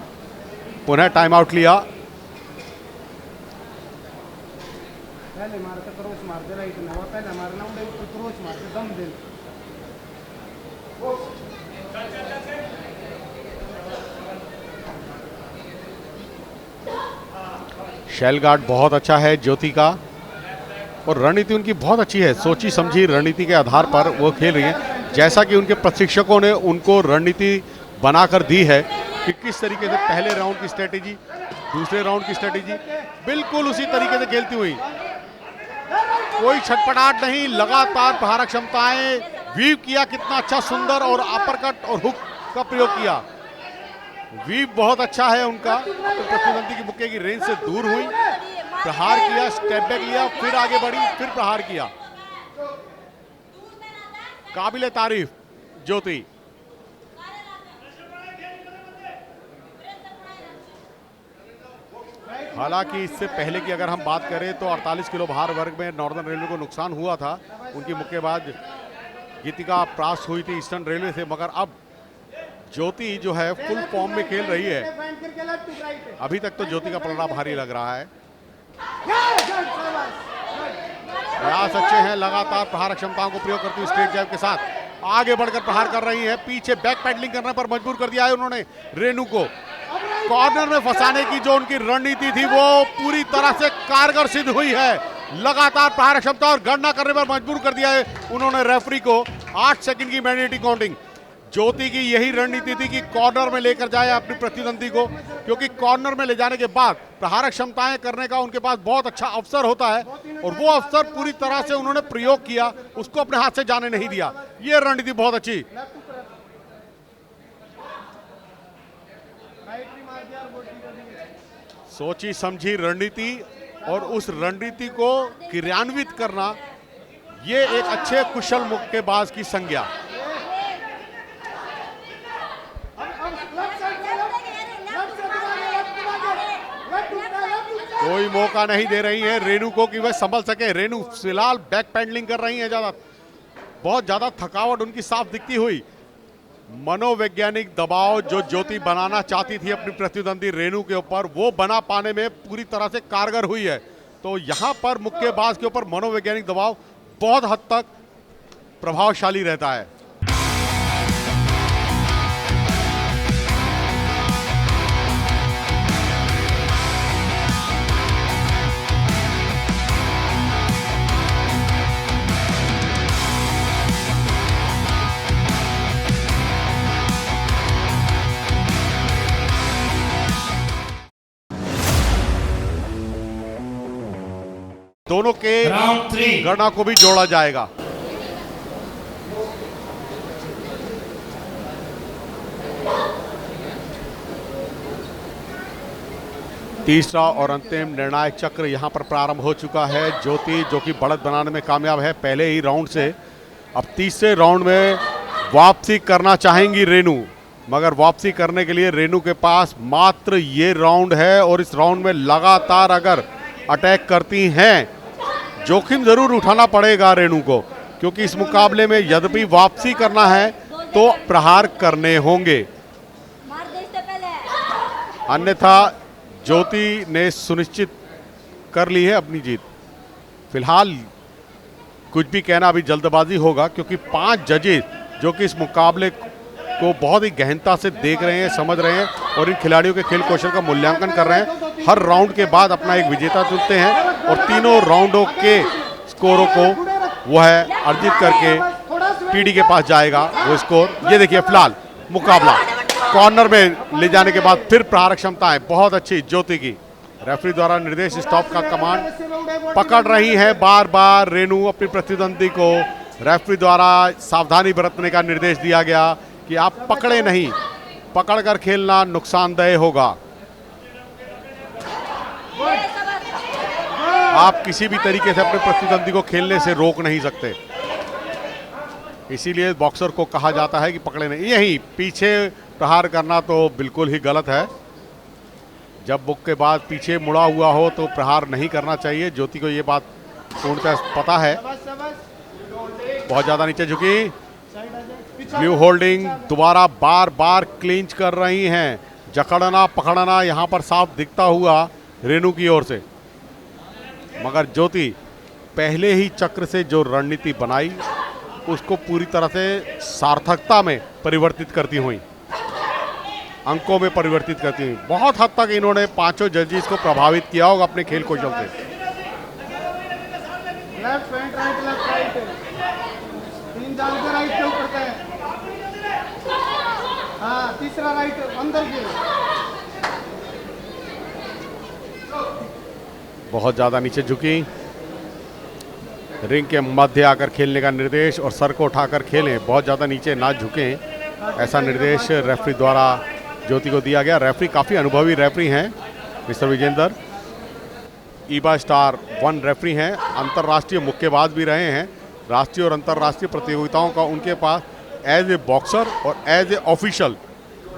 पुनः टाइम आउट लिया। पहले मार के क्रॉस मार दे, राइट ना पहले मारना उड़े क्रॉस मार के दम दे। शेल गार्ड बहुत अच्छा है ज्योति का, और रणनीति उनकी बहुत अच्छी है। सोची समझी रणनीति के आधार पर वो खेल रही हैं, जैसा कि उनके प्रशिक्षकों ने उनको रणनीति बनाकर दी है कि किस तरीके से पहले राउंड की स्ट्रेटेजी, दूसरे राउंड की स्ट्रेटेजी, बिल्कुल उसी तरीके से खेलती हुई। कोई छटपटाहट नहीं, लगातार प्रहार क्षमताएं, वीव किया कितना अच्छा सुंदर, और अपरकट और हुक का प्रयोग किया। वीव बहुत अच्छा है उनका। तो प्रतिद्वंदी की मुक्के की रेंज से दूर हुई, प्रहार किया, स्टेप बैक लिया, फिर आगे बढ़ी, फिर प्रहार किया। काबिले तारीफ ज्योति। हालांकि इससे पहले की अगर हम बात करें तो 48 किलो भार वर्ग में नॉर्दर्न रेलवे को नुकसान हुआ था। उनकी मुक्केबाज गीतिका प्राप्त हुई थी ईस्टर्न रेलवे से, मगर अब ज्योति जो है फुल फॉर्म में खेल रही है। अभी तक तो ज्योति का पलड़ा भारी लग रहा है। प्रयास अच्छे हैं, लगातार प्रहार क्षमताओं को प्रयोग करती हुई स्ट्रेट जैब के साथ आगे बढ़कर प्रहार कर रही है। पीछे बैक पैडलिंग करने पर मजबूर कर दिया है उन्होंने रेणु को। कॉर्नर में फंसाने की जो उनकी रणनीति थी वो पूरी तरह से कारगर सिद्ध हुई है। लगातार प्रहार क्षमता और गणना करने पर मजबूर कर दिया है उन्होंने रेफरी को। 8 सेकंड की मैंडेटरी काउंटिंग। ज्योति की यही रणनीति थी कि कॉर्नर में लेकर जाए अपने प्रतिद्वंदी को, क्योंकि कॉर्नर में ले जाने के बाद प्रहार क्षमताएं करने का उनके पास बहुत अच्छा अवसर होता है, और वो अवसर पूरी तरह से उन्होंने प्रयोग किया, उसको अपने हाथ से जाने नहीं दिया। ये रणनीति बहुत अच्छी। सोची समझी रणनीति और उस रणनीति को क्रियान्वित करना, ये एक अच्छे कुशल मुक्केबाज की संज्ञा। कोई मौका नहीं दे रही है रेणु को कि वह संभल सके। रेणु फिलहाल बैक पैडलिंग कर रही है, बहुत ज्यादा थकावट उनकी साफ दिखती हुई। मनोवैज्ञानिक दबाव जो ज्योति बनाना चाहती थी अपनी प्रतिद्वंदी रेणु के ऊपर, वो बना पाने में पूरी तरह से कारगर हुई है। तो यहां पर मुक्केबाज के ऊपर मनोवैज्ञानिक दबाव बहुत हद तक प्रभावशाली रहता है। दोनों के राउंड 3। गणना को भी जोड़ा जाएगा। तीसरा और अंतिम निर्णायक चक्र यहां पर प्रारंभ हो चुका है। ज्योति जो कि बढ़त बनाने में कामयाब है पहले ही राउंड से, अब तीसरे राउंड में वापसी करना चाहेंगी रेणु, मगर वापसी करने के लिए रेणु के पास मात्र ये राउंड है, और इस राउंड में लगातार अगर अटैक करती हैं, जोखिम जरूर उठाना पड़ेगा रेणु को, क्योंकि इस मुकाबले में यद्यपि वापसी करना है तो प्रहार करने होंगे। अन्यथा ज्योति ने सुनिश्चित कर ली है अपनी जीत। फिलहाल कुछ भी कहना अभी जल्दबाजी होगा, क्योंकि 5 जजेस जो कि इस मुकाबले को बहुत ही गहनता से देख रहे हैं, समझ रहे हैं और इन खिलाड़ियों के खेल कौशल का मूल्यांकन कर रहे हैं। हर राउंड के बाद अपना एक विजेता चुनते हैं और तीनों राउंडों के स्कोरों को वो है अर्जित करके पीडी के पास जाएगा वो स्कोर। ये देखिए फिलहाल मुकाबला कॉर्नर में ले जाने के बाद फिर प्रहार क्षमताएं बहुत अच्छी ज्योति की। रेफरी द्वारा निर्देश स्टॉप का कमांड पकड़ रही है बार बार रेनू अपनी प्रतिद्वंदी को। रेफरी द्वारा सावधानी बरतने का निर्देश दिया गया कि आप पकड़े नहीं, पकड़कर खेलना नुकसानदेह होगा। आप किसी भी तरीके से अपने प्रतिद्वंदी को खेलने से रोक नहीं सकते, इसीलिए बॉक्सर को कहा जाता है कि पकड़े नहीं। यही पीछे प्रहार करना तो बिल्कुल ही गलत है। जब बुक के बाद पीछे मुड़ा हुआ हो तो प्रहार नहीं करना चाहिए। ज्योति को ये बात पूर्णतः पता है। बहुत ज़्यादा नीचे झुकी, ब्लू होल्डिंग दोबारा बार बार क्लिंच कर रही हैं। जकड़ना पकड़ना यहाँ पर साफ दिखता हुआ रेनू की ओर से, मगर ज्योति पहले ही चक्र से जो रणनीति बनाई उसको पूरी तरह से सार्थकता में परिवर्तित करती हुई, अंकों में परिवर्तित करती हुई। बहुत हद तक इन्होंने 5 जजेस को प्रभावित किया होगा अपने खेल कौशल से। Left pant right left right 3 डाल के राइट के ऊपर का है। हाँ तीसरा राइट अंदर के। बहुत ज़्यादा नीचे झुकी, रिंग के मध्य आकर खेलने का निर्देश और सर को उठाकर खेलें, बहुत ज़्यादा नीचे ना झुकें, ऐसा निर्देश रेफरी द्वारा ज्योति को दिया गया। रेफरी काफ़ी अनुभवी रेफरी हैं मिस्टर विजेंदर, ईबा स्टार 1 रेफरी हैं, अंतर्राष्ट्रीय मुक्केबाज भी रहे हैं। राष्ट्रीय और अंतर्राष्ट्रीय प्रतियोगिताओं का उनके पास एज ए बॉक्सर और एज ए ऑफिशियल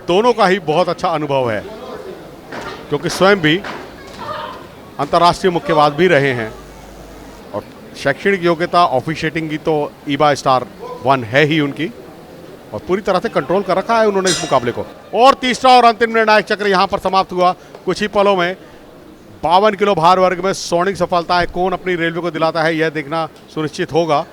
दोनों का ही बहुत अच्छा अनुभव है, क्योंकि स्वयं भी अंतर्राष्ट्रीय मुक्केबाज भी रहे हैं। और शैक्षणिक योग्यता ऑफिशिएटिंग की तो ईबा स्टार 1 है ही उनकी, और पूरी तरह से कंट्रोल कर रखा है उन्होंने इस मुकाबले को। और तीसरा और अंतिम निर्णायक चक्र यहां पर समाप्त हुआ कुछ ही पलों में। 52 किलो भार वर्ग में स्वर्णिम सफलता है कौन अपनी रेलवे को दिलाता है, यह देखना सुनिश्चित होगा।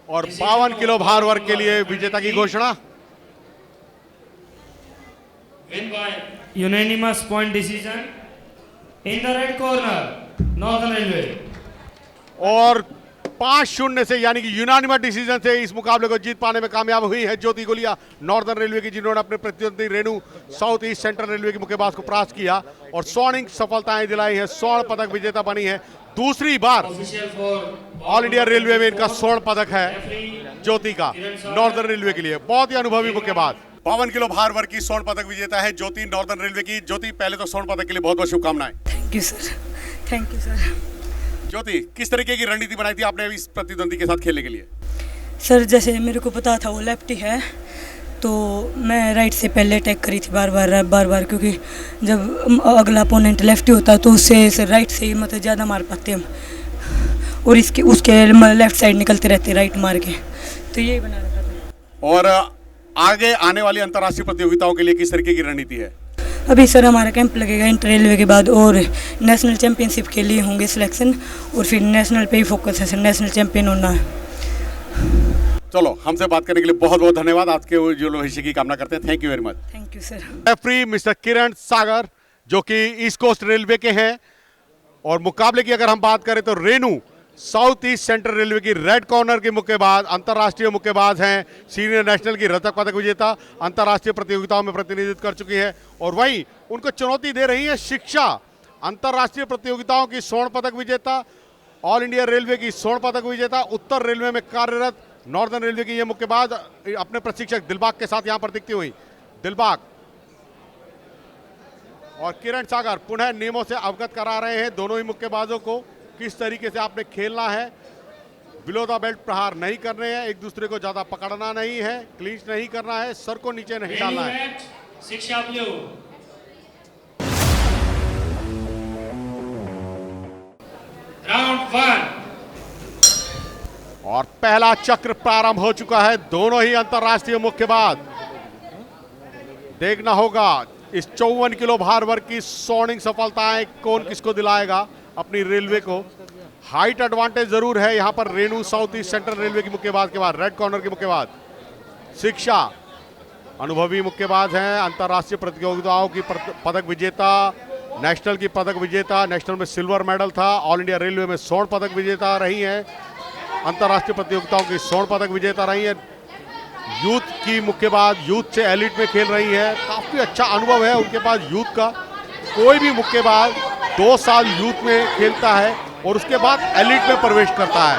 और 52 किलो भार वर्ग के लिए विजेता की घोषणा। Win by unanimous point decision in the red corner, Northern Railway. और 5-0 से यानी कि यूनानिमस डिसीजन से इस मुकाबले को जीत पाने में कामयाब हुई है ज्योति गोलिया नॉर्दर्न रेलवे की, जिन्होंने अपने प्रतिद्वंदी Renu south east central railway की मुक्केबाज को परास्त किया और स्वर्णिम सफलताएं दिलाई है। स्वर्ण पदक विजेता बनी है, दूसरी बार Official for all India railway में इनका स्वर्ण पदक है ज्योति का नॉर्दर्न रेलवे के लिए। बहुत ही अनुभवी मुक्केबाज। 52 किलो भार वर्ग की स्वर्ण पदक विजेता है ज्योति नॉर्दर्न रेलवे की। ज्योति पहले तो स्वर्ण पदक के लिए बहुत बहुत शुभकामनाएं। Thank you sir, thank you sir. Jyoti, किस तरीके की रणनीति बनाई थी आपने इस प्रतिद्वंदी के साथ खेलने के लिए? सर जैसे मेरे को पता था वो लेफ्टी है, तो मैं राइट से पहले अटैक करी थी बार बार, क्योंकि जब अगला अपोनेंट लेफ्टी होता है तो उससे राइट से ही मतलब ज़्यादा मार पाते हम, और उसके लेफ्ट साइड निकलते रहते राइट मार के, तो यही बना रखा था। और आगे आने वाली अंतर्राष्ट्रीय प्रतियोगिताओं के लिए किस तरीके की रणनीति है? अभी सर हमारा कैंप लगेगा इंटर रेलवे के बाद, और नेशनल चैम्पियनशिप के लिए होंगे सिलेक्शन, और फिर नेशनल पे ही फोकस है सर, नेशनल चैम्पियन होना है। चलो, हमसे बात करने के लिए बहुत बहुत धन्यवाद। आपके उज्ज्वल भविष्य की कामना करते हैं। Thank you very much. Thank you sir. Referee mister Kiran Sagar जो कि ईस्ट कोस्ट रेलवे के हैं, और मुकाबले की अगर हम बात करें तो Renu south east central railway की रेड कॉर्नर की मुक्केबाज, अंतर्राष्ट्रीय मुक्केबाज हैं, सीनियर नेशनल की रजत पदक विजेता, अंतर्राष्ट्रीय प्रतियोगिताओं में प्रतिनिधित्व कर चुकी है। और वहीं उनको चुनौती दे रही है शिक्षा, अंतर्राष्ट्रीय प्रतियोगिताओं की स्वर्ण पदक विजेता, ऑल इंडिया रेलवे की स्वर्ण पदक विजेता, उत्तर रेलवे में कार्यरत नॉर्दर्न रेलवे की ये मुक्केबाज अपने प्रशिक्षक दिलबाग के साथ यहां पर दिखती हुई। दिलबाग और किरण सागर पुनः नियमों से अवगत करा रहे हैं दोनों ही मुक्केबाजों को, किस तरीके से आपने खेलना है। बिलो द बेल्ट प्रहार नहीं करने हैं, एक दूसरे को ज्यादा पकड़ना नहीं है, क्लींच नहीं करना है, सर को नीचे नहीं डालना है। शिक्षा ब्लू। राउंड 1। और पहला चक्र प्रारंभ हो चुका है। दोनों ही अंतरराष्ट्रीय मुक्केबाज, देखना होगा इस 54 किलो भार वर्ग की स्वर्णिम सफलताएं कौन किसको दिलाएगा अपनी रेलवे को। हाइट एडवांटेज जरूर है यहाँ पर Renu, south east central railway की मुक्केबाज के बाद, रेड कॉर्नर की मुक्केबाज। शिक्षा अनुभवी मुक्केबाज हैं, अंतरराष्ट्रीय प्रतियोगिताओं की पदक विजेता, नेशनल की पदक विजेता, नेशनल में सिल्वर मेडल था, ऑल इंडिया रेलवे में स्वर्ण पदक विजेता रही हैं, अंतरराष्ट्रीय प्रतियोगिताओं की स्वर्ण पदक विजेता रही है, यूथ की मुक्केबाज, यूथ से एलिट में खेल रही है। काफी अच्छा अनुभव है उनके पास यूथ का। कोई भी मुक्केबाज 2 साल यूथ में खेलता है और उसके बाद एलिट में प्रवेश करता है,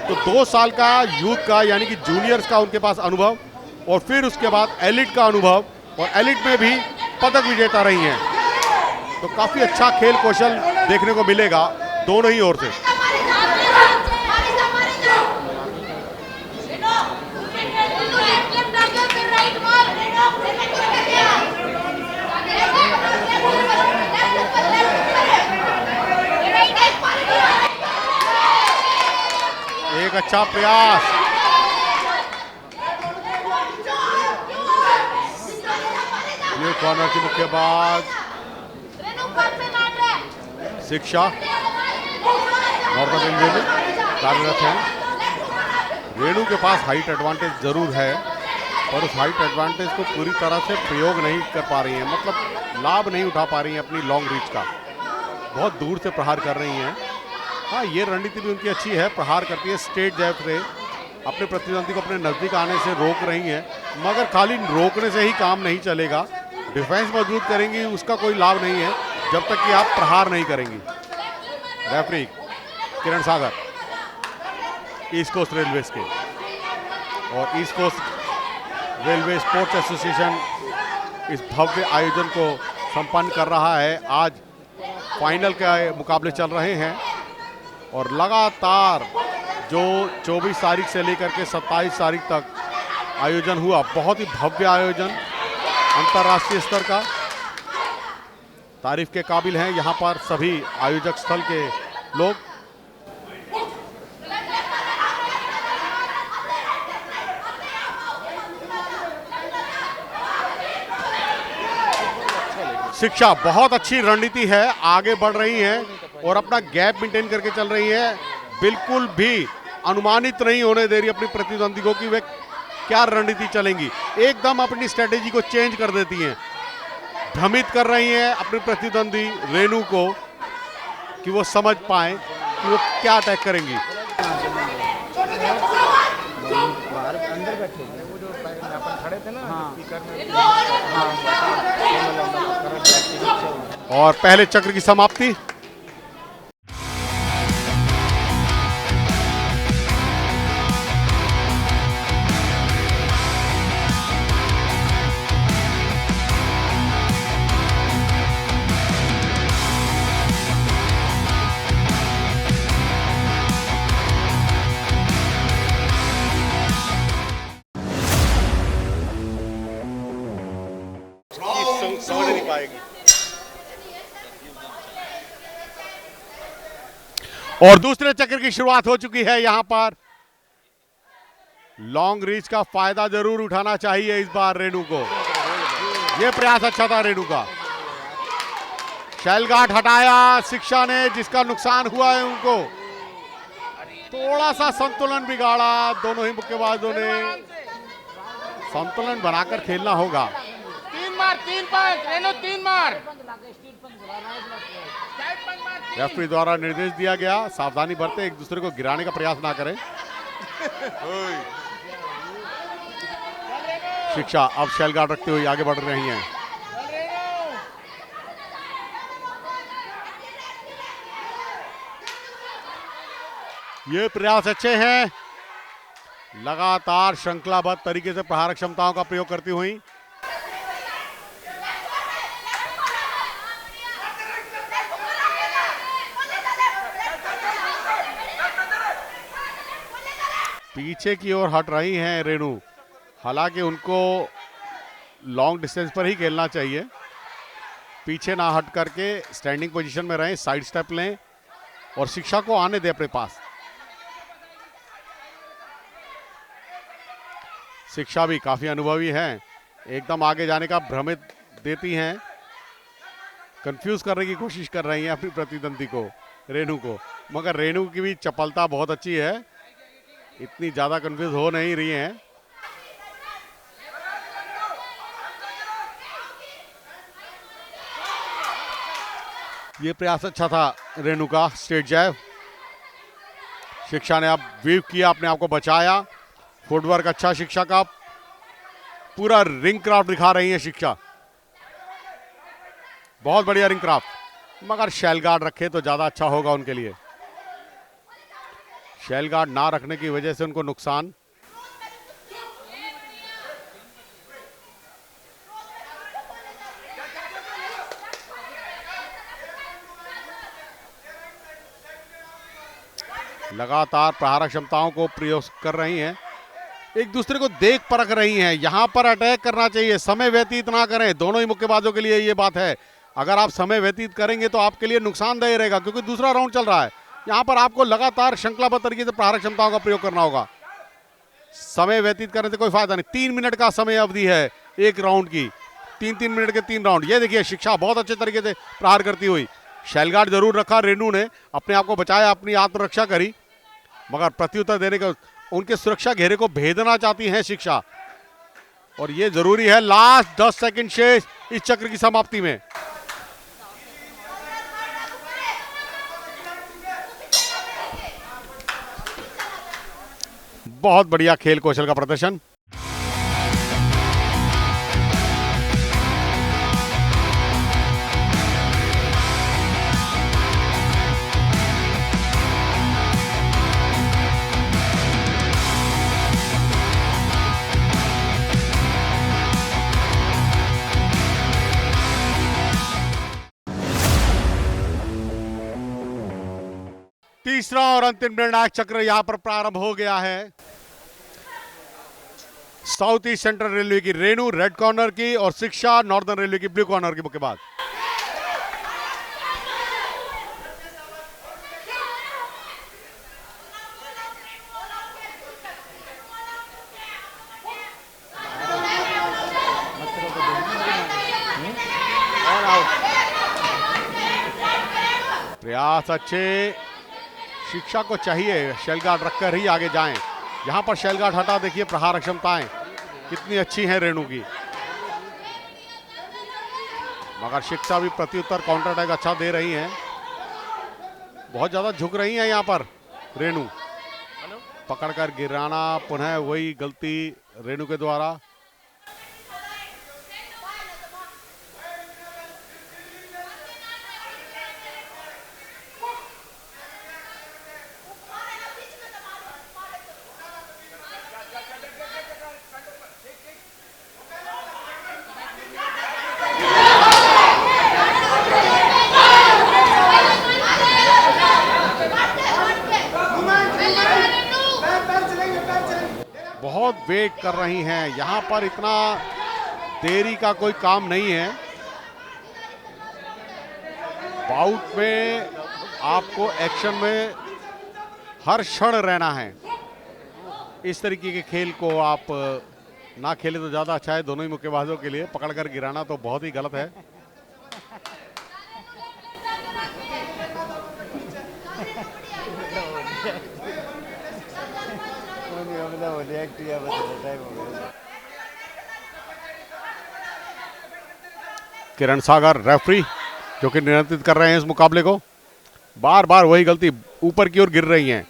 तो 2 साल का यूथ का यानी कि जूनियर्स का उनके पास अनुभव, और फिर उसके बाद एलिट का अनुभव, और एलिट में भी पदक विजेता रही हैं। तो काफी अच्छा खेल कौशल देखने को मिलेगा दोनों ही ओर से। एक अच्छा प्रयास, ये कॉर्नर की मुक्केबाज शिक्षा नॉर्थ रेलवे में कार्यरत है। रेणु के पास हाइट एडवांटेज जरूर है, और उस हाइट एडवांटेज को पूरी तरह से प्रयोग नहीं कर पा रही हैं, मतलब लाभ नहीं उठा पा रही हैं अपनी लॉन्ग रीच का। बहुत दूर से प्रहार कर रही हैं। हाँ, ये रणनीति भी उनकी अच्छी है, प्रहार करती है स्ट्रेट जैब से, अपने प्रतिद्वंदी को अपने नजदीक आने से रोक रही हैं, मगर खाली रोकने से ही काम नहीं चलेगा। डिफेंस मजबूत करेंगी उसका कोई लाभ नहीं है जब तक कि आप प्रहार नहीं करेंगी। Referee Kiran Sagar, east coast railways के, और east coast railway sports association इस भव्य आयोजन को संपन्न कर रहा है। आज फाइनल के मुकाबले चल रहे हैं, और लगातार जो 24 तारीख से लेकर के 27 तारीख तक आयोजन हुआ, बहुत ही भव्य आयोजन, अंतर्राष्ट्रीय स्तर का, तारीफ के काबिल हैं यहाँ पर सभी आयोजक स्थल के लोग। शिक्षा बहुत अच्छी रणनीति है, आगे बढ़ रही हैं और अपना गैप मेंटेन करके चल रही है, बिल्कुल भी अनुमानित नहीं होने दे रही अपनी प्रतिद्वंदी को कि वे क्या रणनीति चलेंगी। एकदम अपनी स्ट्रेटेजी को चेंज कर देती हैं, भ्रमित कर रही हैं अपनी प्रतिद्वंदी रेणु को कि वो समझ पाए कि वो क्या अटैक करेंगी। अंदर बैठे वो जो अपन खड़े थे ना स्पीकर में, और पहले चक्र की समाप्ति। समझ नहीं पाएगी। और दूसरे चक्र की शुरुआत हो चुकी है। यहां पर लॉन्ग रीच का फायदा जरूर उठाना चाहिए इस बार रेणु को। यह प्रयास अच्छा था रेणु का। शैल गार्ड हटाया शिक्षा ने, जिसका नुकसान हुआ है उनको। थोड़ा सा संतुलन बिगाड़ा दोनों ही मुक्केबाजों ने। संतुलन बनाकर खेलना होगा। 3 पंच रेणु 3 मार। रेफरी द्वारा निर्देश दिया गया, सावधानी बरते, एक दूसरे को गिराने का प्रयास ना करें। शिक्षा अब शैल गार्ड रखते हुए आगे बढ़ रही हैं। ये प्रयास अच्छे हैं, लगातार श्रृंखलाबद्ध तरीके से प्रहारक क्षमताओं का प्रयोग करती हुई। पीछे की ओर हट रही हैं रेणु, हालांकि उनको लॉन्ग डिस्टेंस पर ही खेलना चाहिए। पीछे ना हट करके स्टैंडिंग पोजीशन में रहें, साइड स्टेप लें और शिक्षा को आने दें अपने पास। शिक्षा भी काफी अनुभवी हैं, एकदम आगे जाने का भ्रमित देती हैं, कंफ्यूज करने की कोशिश कर रही हैं अपनी प्रतिद्वंदी को, रेणु को, मगर रेणु की भी चपलता बहुत अच्छी है, इतनी ज्यादा कंफ्यूज हो नहीं रही हैं। ये प्रयास अच्छा था रेणु का, स्ट्रेट जैब। शिक्षा ने अब वीव किया, अपने आप को बचाया, फुटवर्क अच्छा शिक्षा का, पूरा रिंग क्राफ्ट दिखा रही है शिक्षा, बहुत बढ़िया रिंग क्राफ्ट, मगर शेल गार्ड रखे तो ज्यादा अच्छा होगा उनके लिए। शेल गार्ड ना रखने की वजह से उनको नुकसान। लगातार प्रहारक क्षमताओं को प्रयोग कर रही हैं, एक दूसरे को देख परख रही हैं। यहां पर अटैक करना चाहिए, समय व्यतीत ना करें, दोनों ही मुक्केबाजों के लिए ये बात है। अगर आप समय व्यतीत करेंगे तो आपके लिए नुकसानदेह रहेगा, क्योंकि दूसरा राउंड चल रहा है। यहां पर आपको लगातार श्रृंखलाबद्ध तरीके से प्रहारक क्षमताओं का प्रयोग करना होगा, समय व्यतीत करने से कोई फायदा नहीं। 3 मिनट का समय अवधि है एक राउंड की, 3-3 मिनट के 3 राउंड। ये देखिए शिक्षा बहुत अच्छे तरीके से प्रहार करती हुई, शेलगार्ड जरूर रखा रेणु ने, अपने आप को बचाया, अपनी आत्मरक्षा करी, मगर प्रत्युत्तर देने का उनके सुरक्षा घेरे को भेदना चाहती हैं शिक्षा, और ये जरूरी है। लास्ट 10 सेकंड शेष इस चक्र की समाप्ति में। बहुत बढ़िया खेल कौशल का प्रदर्शन। तीसरा और अंतिम निर्णायक चक्र यहां पर प्रारंभ हो गया है। साउथ ईस्ट सेंट्रल रेलवे की रेणु रेड कॉर्नर की और शिक्षा नॉर्दर्न रेलवे की ब्लू कॉर्नर की मुक्केबाज। प्रयास अच्छे, शिक्षा को चाहिए शेलगार्ड रखकर ही आगे जाएं। यहां पर शेलगार्ड हटा, देखिए प्रहार क्षमताएं कितनी अच्छी हैं रेणु की, मगर शिक्षा भी प्रत्युत्तर काउंटर अटैक अच्छा दे रही हैं। बहुत ज्यादा झुक रही हैं यहां पर रेणु, पकड़कर गिराना, पुनः वही गलती रेणु के द्वारा। बहुत वेट कर रही हैं, यहां पर इतना देरी का कोई काम नहीं है। बाउट में आपको एक्शन में हर क्षण रहना है। इस तरीके के खेल को आप ना खेले तो ज्यादा अच्छा है दोनों ही मुक्केबाजों के लिए। पकड़कर गिराना तो बहुत ही गलत है। किरण सागर रेफरी जो कि नियंत्रित कर रहे हैं इस मुकाबले को, बार बार वही गलती, ऊपर की ओर गिर रही हैं।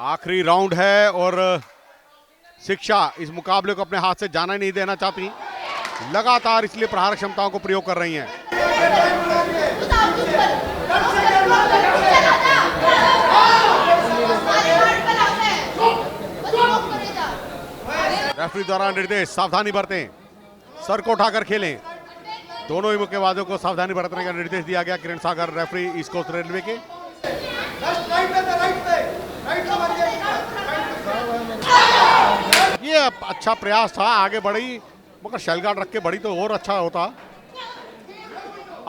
आखिरी राउंड है और शिक्षा इस मुकाबले को अपने हाथ से जाना नहीं देना चाहती, लगातार इसलिए प्रहार क्षमताओं को प्रयोग कर रही हैं। रेफरी द्वारा निर्देश, सावधानी बरतें, सर को उठाकर खेलें। दोनों ही मुक्केबाजों को सावधानी बरतने का निर्देश दिया गया। किरण सागर रेफरी ईस्ट कोस्ट रेलवे के। ये अच्छा प्रयास था, आगे बढ़ी, मगर शेल गार्ड रख के बढ़ी तो और अच्छा होता।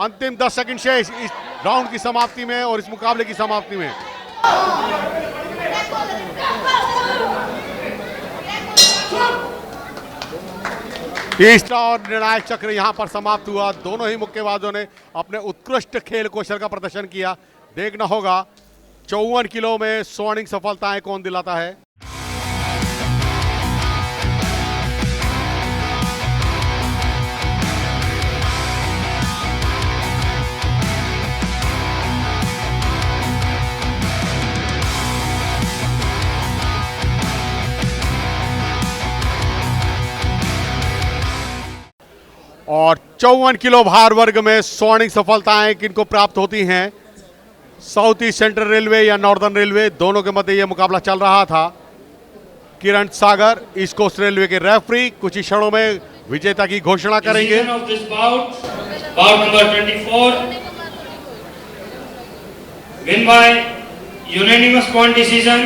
अंतिम 10 सेकंड शेष इस राउंड की समाप्ति में और इस मुकाबले की समाप्ति में। तीसरा और निर्णायक चक्र यहां पर समाप्त हुआ। दोनों ही मुक्केबाजों ने अपने उत्कृष्ट खेल कौशल का प्रदर्शन किया। देखना होगा 54 किलो में स्वर्णिम सफलताएं कौन दिलाता है। और 54 किलो भार वर्ग में स्वर्णिम सफलताएं किनको प्राप्त होती हैं? साउथ ईस्ट सेंट्रल रेलवे या नॉर्दर्न रेलवे, दोनों के मध्य यह मुकाबला चल रहा था। किरण सागर ईस्ट कोस्ट रेलवे के रेफरी कुछ ही क्षणों में विजेता की घोषणा करेंगे। Bout number 24, win by unanimous point decision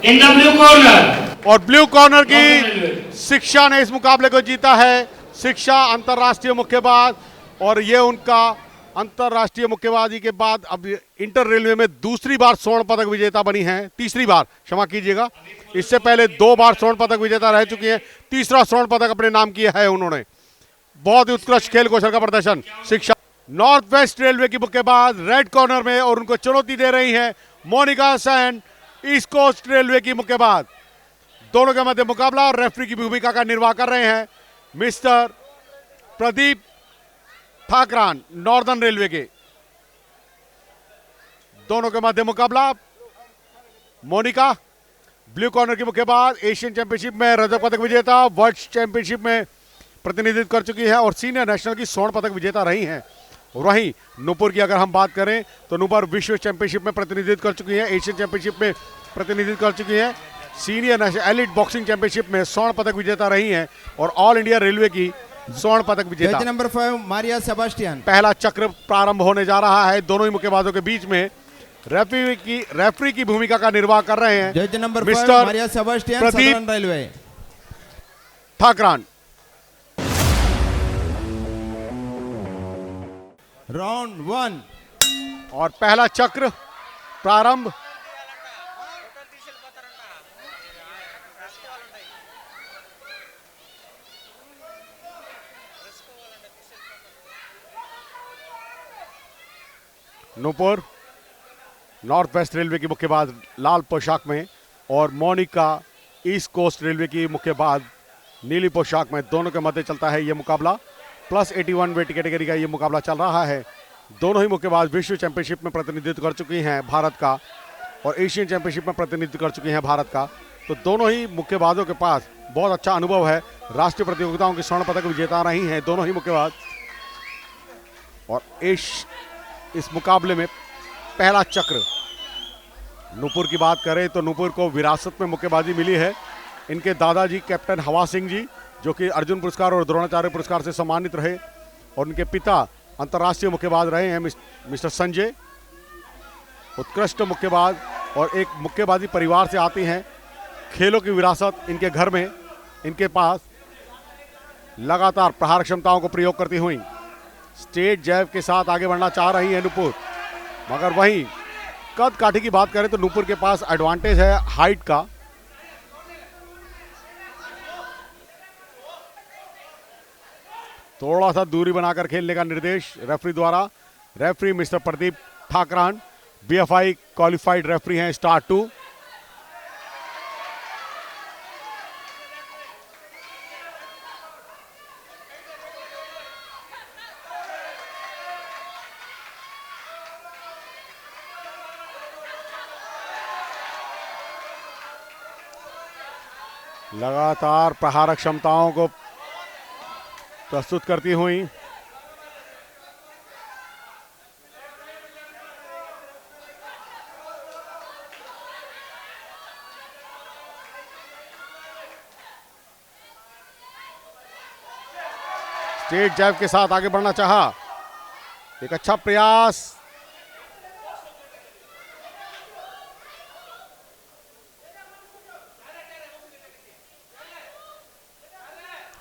in the blue corner. और ब्लू कॉर्नर की शिक्षा ने इस मुकाबले को जीता है। शिक्षा अंतरराष्ट्रीय मुक्केबाज, और ये उनका अंतरराष्ट्रीय मुक्केबाजी के बाद अब इंटर रेलवे में दूसरी बार स्वर्ण पदक विजेता बनी हैं। तीसरी बार, क्षमा कीजिएगा, इससे पहले 2 बार स्वर्ण पदक विजेता रह चुकी हैं। तीसरा स्वर्ण पदक अपने नाम किया है उन्होंने। बहुत ही उत्कृष्ट खेल कौशल का प्रदर्शन। शिक्षा नॉर्थ वेस्ट रेलवे की मुक्केबाज रेड कॉर्नर में, और उनको चुनौती दे रही हैं Monika Sain east coast railway की मुक्केबाज। दोनों के मध्य मुकाबला और रेफरी की भूमिका का निर्वाह कर रहे हैं mister Pradeep Thakran northern railway के। दोनों के मध्य मुकाबला। मोनिका ब्लू कॉर्नर की मुक्केबाज, एशियन चैंपियनशिप में रजत पदक विजेता, वर्ल्ड चैंपियनशिप में प्रतिनिधित्व कर चुकी है और सीनियर नेशनल की स्वर्ण पदक विजेता रही हैं। वहीं नूपुर की अगर हम बात करें तो नूपुर विश्व चैंपियनशिप में प्रतिनिधित्व कर चुकी है, एशियन चैंपियनशिप में प्रतिनिधित्व कर चुकी है, senior national elite boxing championship में स्वर्ण पदक विजेता रही हैं और ऑल इंडिया रेलवे की स्वर्ण पदक विजेता। Number 5 Maria Sebastian. पहला चक्र प्रारंभ होने जा रहा है दोनों ही मुक्केबाजों के बीच में। रेफरी की भूमिका का निर्वाह कर रहे हैं जज number 5 mister Maria Sebastian, Pradeep southern railway. Thakran. Round 1 और पहला चक्र प्रारंभ। नूपुर नॉर्थ वेस्ट रेलवे की मुक्केबाज लाल पोशाक में और मोनिका ईस्ट कोस्ट रेलवे की मुक्केबाज नीली पोशाक में। दोनों के मध्य चलता है यह मुकाबला। प्लस 81 वेट कैटेगरी का यह मुकाबला चल रहा है। दोनों ही मुक्केबाज विश्व चैंपियनशिप में प्रतिनिधित्व कर चुकी हैं भारत का और एशियन चैंपियनशिप में प्रतिनिधित्व कर चुकी हैं भारत का। तो दोनों ही मुक्केबाजों के पास बहुत अच्छा अनुभव है। राष्ट्रीय प्रतियोगिताओं की स्वर्ण पदक विजेता रही हैं दोनों ही मुक्केबाज। और इस मुकाबले में पहला चक्र। नूपुर की बात करें तो नूपुर को विरासत में मुक्केबाजी मिली है। इनके दादाजी कैप्टन हवा सिंह जी, जो कि अर्जुन पुरस्कार और द्रोणाचार्य पुरस्कार से सम्मानित रहे, और उनके पिता अंतर्राष्ट्रीय मुक्केबाज रहे हैं मिस्टर संजय। उत्कृष्ट मुक्केबाज और एक मुक्केबाजी परिवार से आती हैं। खेलों की विरासत इनके घर में, इनके पास लगातार प्रहार क्षमताओं को प्रयोग करती हुई स्टेट जैव के साथ आगे बढ़ना चाह रही है नूपुर। मगर वहीं कद काठी की बात करें तो नूपुर के पास एडवांटेज है हाइट का। थोड़ा सा दूरी बनाकर खेलने का निर्देश रेफरी द्वारा। Referee mister Pradeep Thakran, BFI qualified referee हैं स्टार 2। लगातार प्रहार क्षमताओं को प्रस्तुत करती हुई स्ट्रेट जैब के साथ आगे बढ़ना चाहा, एक अच्छा प्रयास।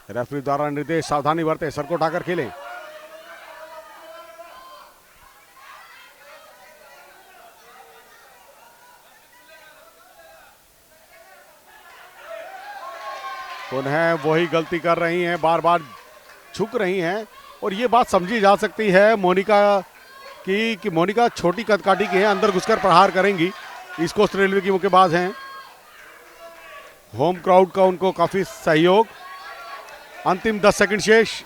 रेफरी द्वारा निर्देश, सावधानी बरते, सर को उठाकर खेलें। पुनः वही गलती कर रही हैं, बार बार झुक रही हैं। और ये बात समझी जा सकती है मोनिका की कि मोनिका छोटी कदकाठी की है, अंदर घुसकर प्रहार करेंगी। ईस्ट कोस्ट रेलवे की मुक्केबाज हैं। होम क्राउड का उनको काफी सहयोग। अंतिम 10 सेकंड शेष।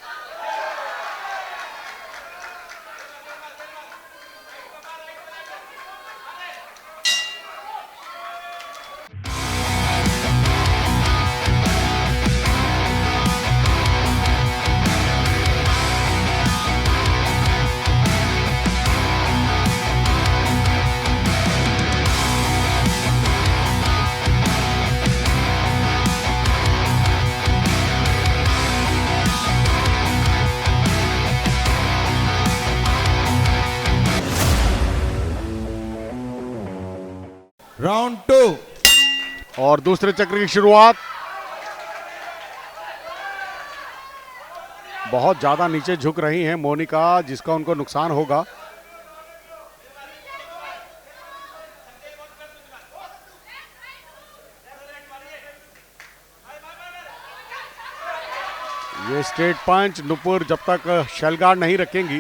राउंड 2। और दूसरे चक्र की शुरुआत। बहुत ज्यादा नीचे झुक रही हैं मोनिका, जिसका उनको नुकसान होगा। ये स्ट्रेट पंच नुपुर जब तक शेल गार्ड नहीं रखेंगी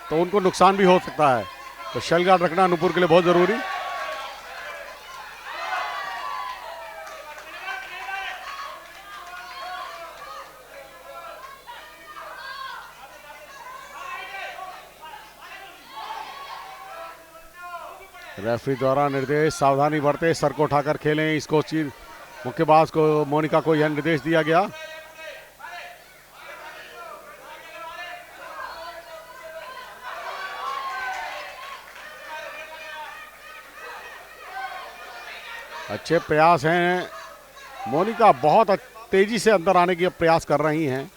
तो उनको नुकसान भी हो सकता है, तो शेल गार्ड रखना नुपुर के लिए बहुत जरूरी। रेफरी द्वारा निर्देश, सावधानी बरते, सर को उठाकर खेलें। इसको मुक्केबाज को, मोनिका को यह निर्देश दिया गया। अच्छे प्रयास हैं। मोनिका बहुत तेजी से अंदर आने की प्रयास कर रही हैं।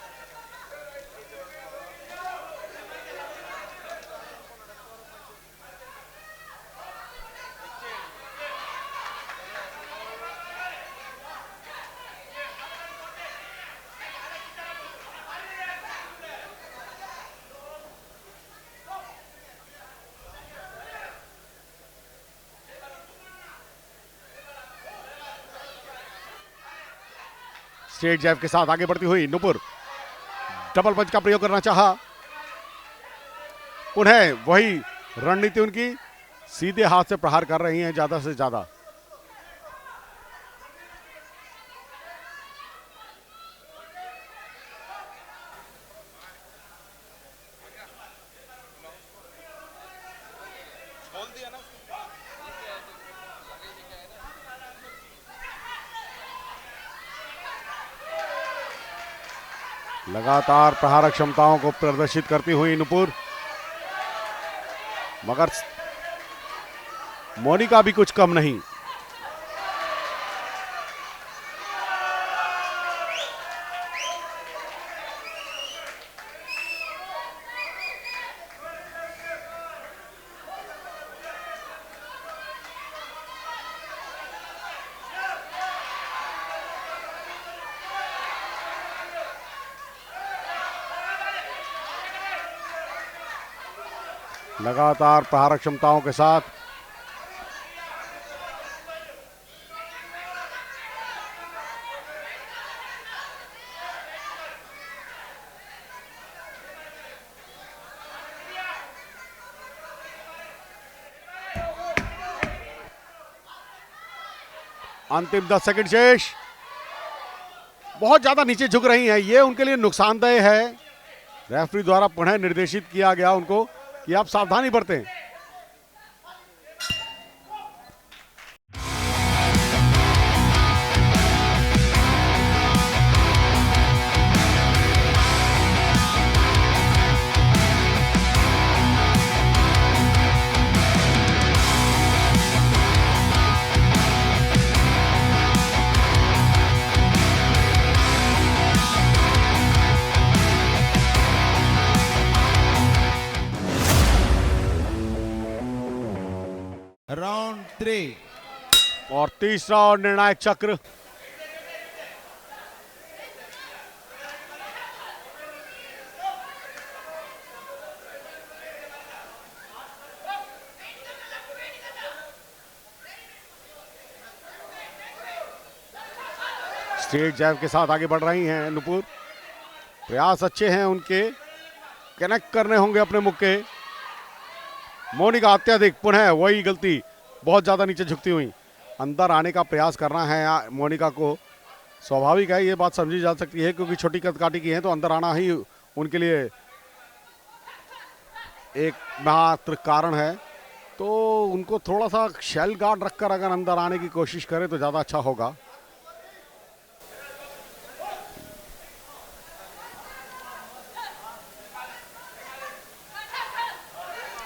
स्ट्रेट जैब के साथ आगे बढ़ती हुई नुपुर डबल पंच का प्रयोग करना चाहा। पुनः वही रणनीति उनकी, सीधे हाथ से प्रहार कर रही हैं ज्यादा से ज्यादा। लगातार प्रहार क्षमताओं को प्रदर्शित करती हुई नुपुर, मगर मोनिका भी कुछ कम नहीं। लगातार प्रहार क्षमताओं के साथ अंतिम 10 सेकंड शेष। बहुत ज्यादा नीचे झुक रही हैं, ये उनके लिए नुकसानदेह है। रेफरी द्वारा पुनः निर्देशित किया गया उनको कि आप सावधानी बरतें। 3. और तीसरा और निर्णायक चक्र। स्ट्रेट जैब के साथ आगे बढ़ रही हैं नुपुर। प्रयास अच्छे हैं उनके, कनेक्ट करने होंगे अपने मुक्के। मोनिका अत्यधिक, पुनः वही गलती, बहुत ज्यादा नीचे झुकती हुई। अंदर आने का प्रयास करना है मोनिका को, स्वाभाविक है, ये बात समझी जा सकती है क्योंकि छोटी कदकाठी की है तो अंदर आना ही उनके लिए एक मात्र कारण है। तो उनको थोड़ा सा शेल गार्ड रखकर अगर अंदर आने की कोशिश करें तो ज्यादा अच्छा होगा।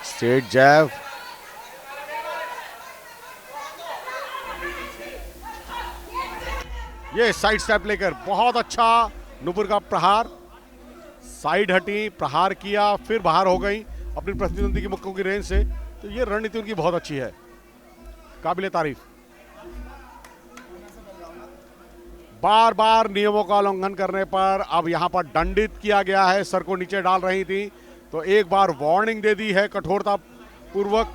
स्ट्रेट जैब, ये साइड स्टेप लेकर बहुत अच्छा नुपुर का प्रहार, साइड हटी, प्रहार किया, फिर बाहर हो गई अपनी प्रतिद्वंदी की मुक्कों की रेंज से। तो ये रणनीति उनकी बहुत अच्छी है, काबिले तारीफ। बार बार नियमों का उल्लंघन करने पर अब यहां पर दंडित किया गया है। सर को नीचे डाल रही थी तो एक बार वार्निंग दे दी है कठोरता पूर्वक।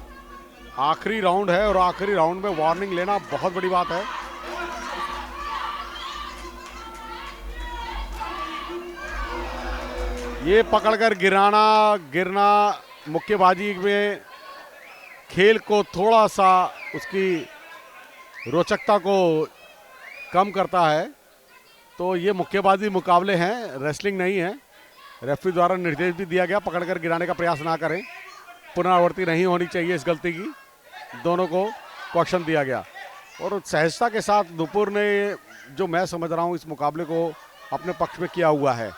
आखिरी राउंड है और आखिरी राउंड में वार्निंग लेना बहुत बड़ी बात है। ये पकड़कर गिरना मुक्केबाजी में खेल को थोड़ा सा उसकी रोचकता को कम करता है। तो ये मुक्केबाजी मुकाबले हैं, रेसलिंग नहीं है। रेफरी द्वारा निर्देश भी दिया गया पकड़कर गिराने का प्रयास ना करें, पुनरावृत्ति नहीं होनी चाहिए इस गलती की। दोनों को क्वेश्चन दिया गया और सहजता के साथ नुपुर ने, जो मैं समझ रहा हूं, इस मुकाबले को अपने पक्ष में किया हुआ है।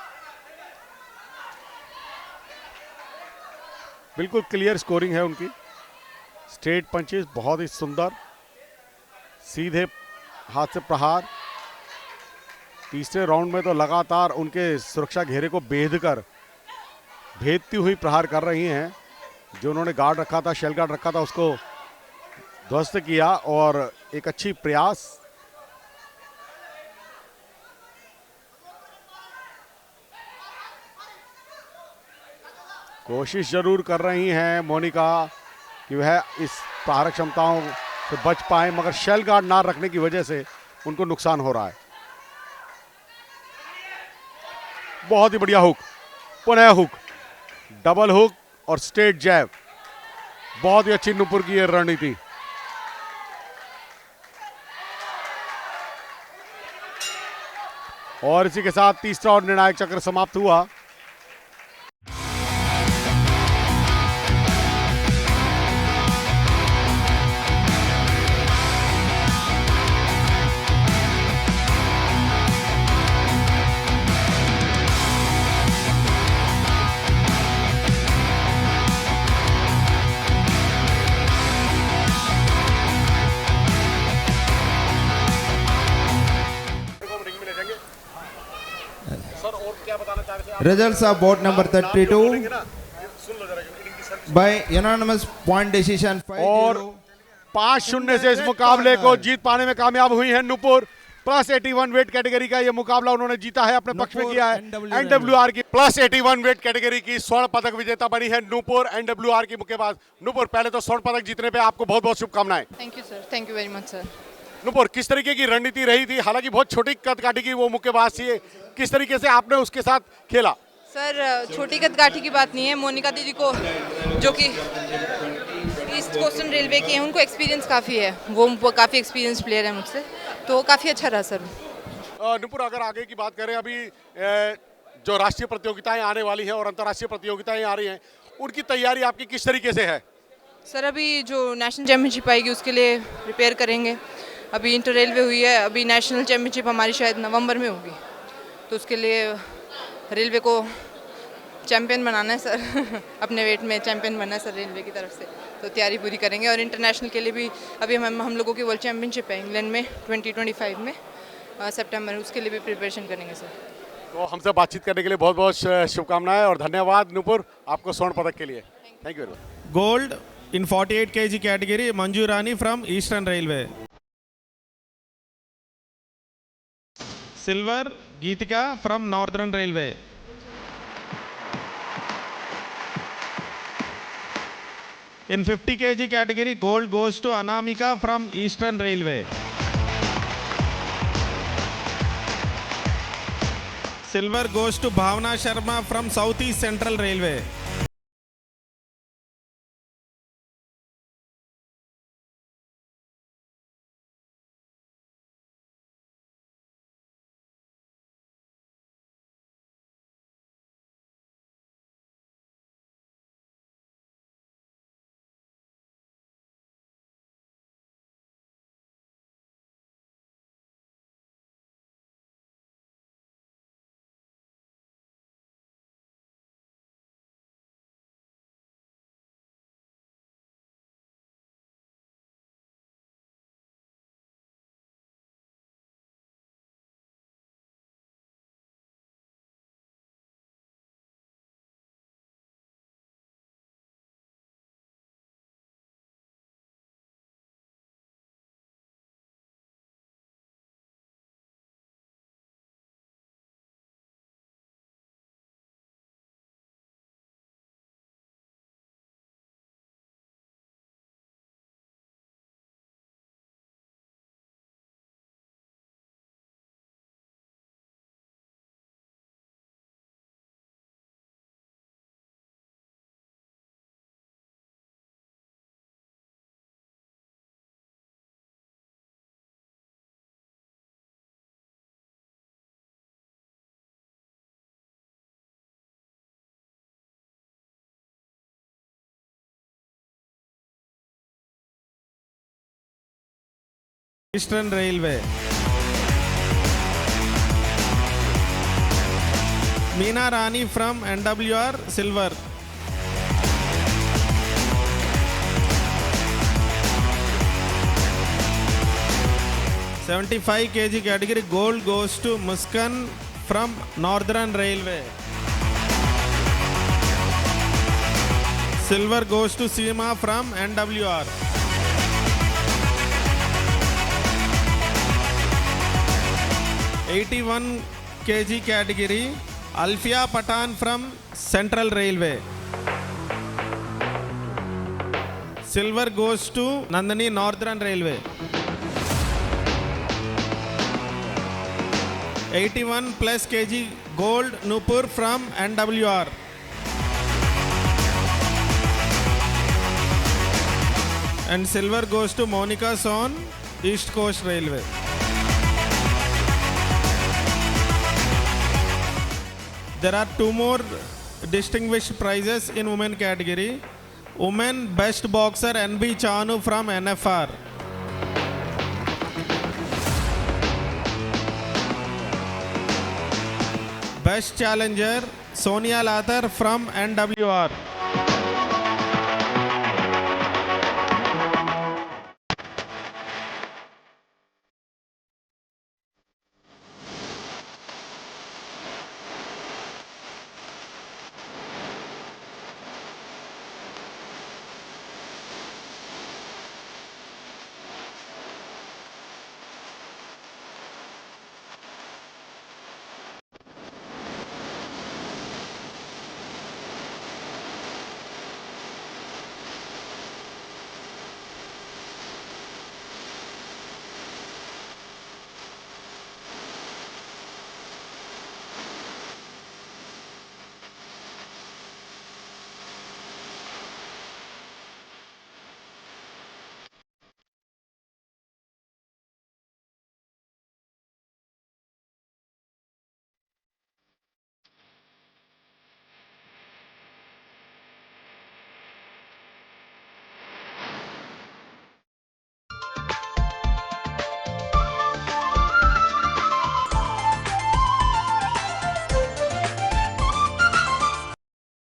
बिल्कुल क्लियर स्कोरिंग है उनकी। स्ट्रेट पंचेस बहुत ही सुंदर, सीधे हाथ से प्रहार। तीसरे राउंड में तो लगातार उनके सुरक्षा घेरे को भेदती हुई प्रहार कर रही हैं। जो उन्होंने गार्ड रखा था, शेल गार्ड रखा था, उसको ध्वस्त किया और एक अच्छी प्रयास। कोशिश जरूर कर रही हैं मोनिका कि वह इस प्रहारक क्षमताओं से बच पाए, मगर शेल गार्ड ना रखने की वजह से उनको नुकसान हो रहा है। बहुत ही बढ़िया हुक, पुनः हुक, डबल हुक और स्ट्रेट जैब। बहुत ही अच्छी नुपुर की यह रणनीति। और इसी के साथ तीसरा और निर्णायक चक्र समाप्त हुआ। Results of bout number 32 by unanimous point decision 5-0. और 5-0 से इस मुकाबले को जीत पाने में कामयाब हुई है नुपुर। प्लस 81 वेट कैटेगरी का ये मुकाबला उन्होंने जीता है, अपने पक्ष में किया है। एनडब्ल्यूआर की प्लस 81 वेट कैटेगरी की स्वर्ण पदक विजेता बनी है नुपुर, एनडब्ल्यूआर की मुक्केबाज। नुपुर, पहले तो स्वर्ण पदक जीतने पे आपको बहुत बहुत शुभकामनाएं। Thank you sir, thank you very much sir. Nupur, किस तरीके की रणनीति रही थी? हालांकि बहुत छोटी कदकाठी की वो मुक्केबाज थी, किस तरीके से आपने उसके साथ खेला? सर छोटी कदकाठी की बात नहीं है, मोनिका दीदी को जो कि ईस्ट कोस्टर्न रेलवे की है, उनको एक्सपीरियंस काफ़ी है, वो काफ़ी एक्सपीरियंस प्लेयर है मुझसे, तो काफ़ी अच्छा रहा सर। नुपुर, अगर आगे की बात करें, अभी जो राष्ट्रीय प्रतियोगिताएं आने वाली हैं और अंतर्राष्ट्रीय प्रतियोगिताएं आ रही हैं, उनकी तैयारी आपकी किस तरीके से है? सर अभी जो नेशनल चैम्पियनशिप आएगी उसके लिए प्रिपेयर करेंगे। अभी इंटर रेलवे हुई है, अभी नेशनल चैम्पियनशिप हमारी शायद नवंबर में होगी, तो उसके लिए रेलवे को चैम्पियन बनाना है सर अपने वेट में चैम्पियन बनना है सर रेलवे की तरफ से, तो तैयारी पूरी करेंगे। और इंटरनेशनल के लिए भी अभी हम लोगों की वर्ल्ड चैम्पियनशिप है इंग्लैंड में 2025 में सितंबर, उसके लिए भी प्रिपरेशन करेंगे सर। तो हमसे बातचीत करने के लिए बहुत बहुत शुभकामनाएं और धन्यवाद नुपुर, आपको स्वर्ण पदक के लिए। Thank you very much. Gold In 48 kg category, Manju Rani from Eastern Railway. Silver, Geetika from Northern Railway. In 50 kg category, gold goes to Anamika from Eastern Railway. Silver goes to Bhavna Sharma from Southeast Central Railway. Eastern Railway. Meena Rani from NWR, silver. (75 kg category, gold goes to Muskan from Northern Railway. Silver goes to Seema from NWR. (81 kg category, Alfia Patan from Central Railway. Silver goes to Nandini, Northern Railway. 81 plus kg gold, Nupur from NWR. And silver goes to Monica Son, East Coast Railway. There are two more distinguished prizes in women category. Women Best Boxer NB Chanu from NFR. Best Challenger Sonia Lathar from NWR.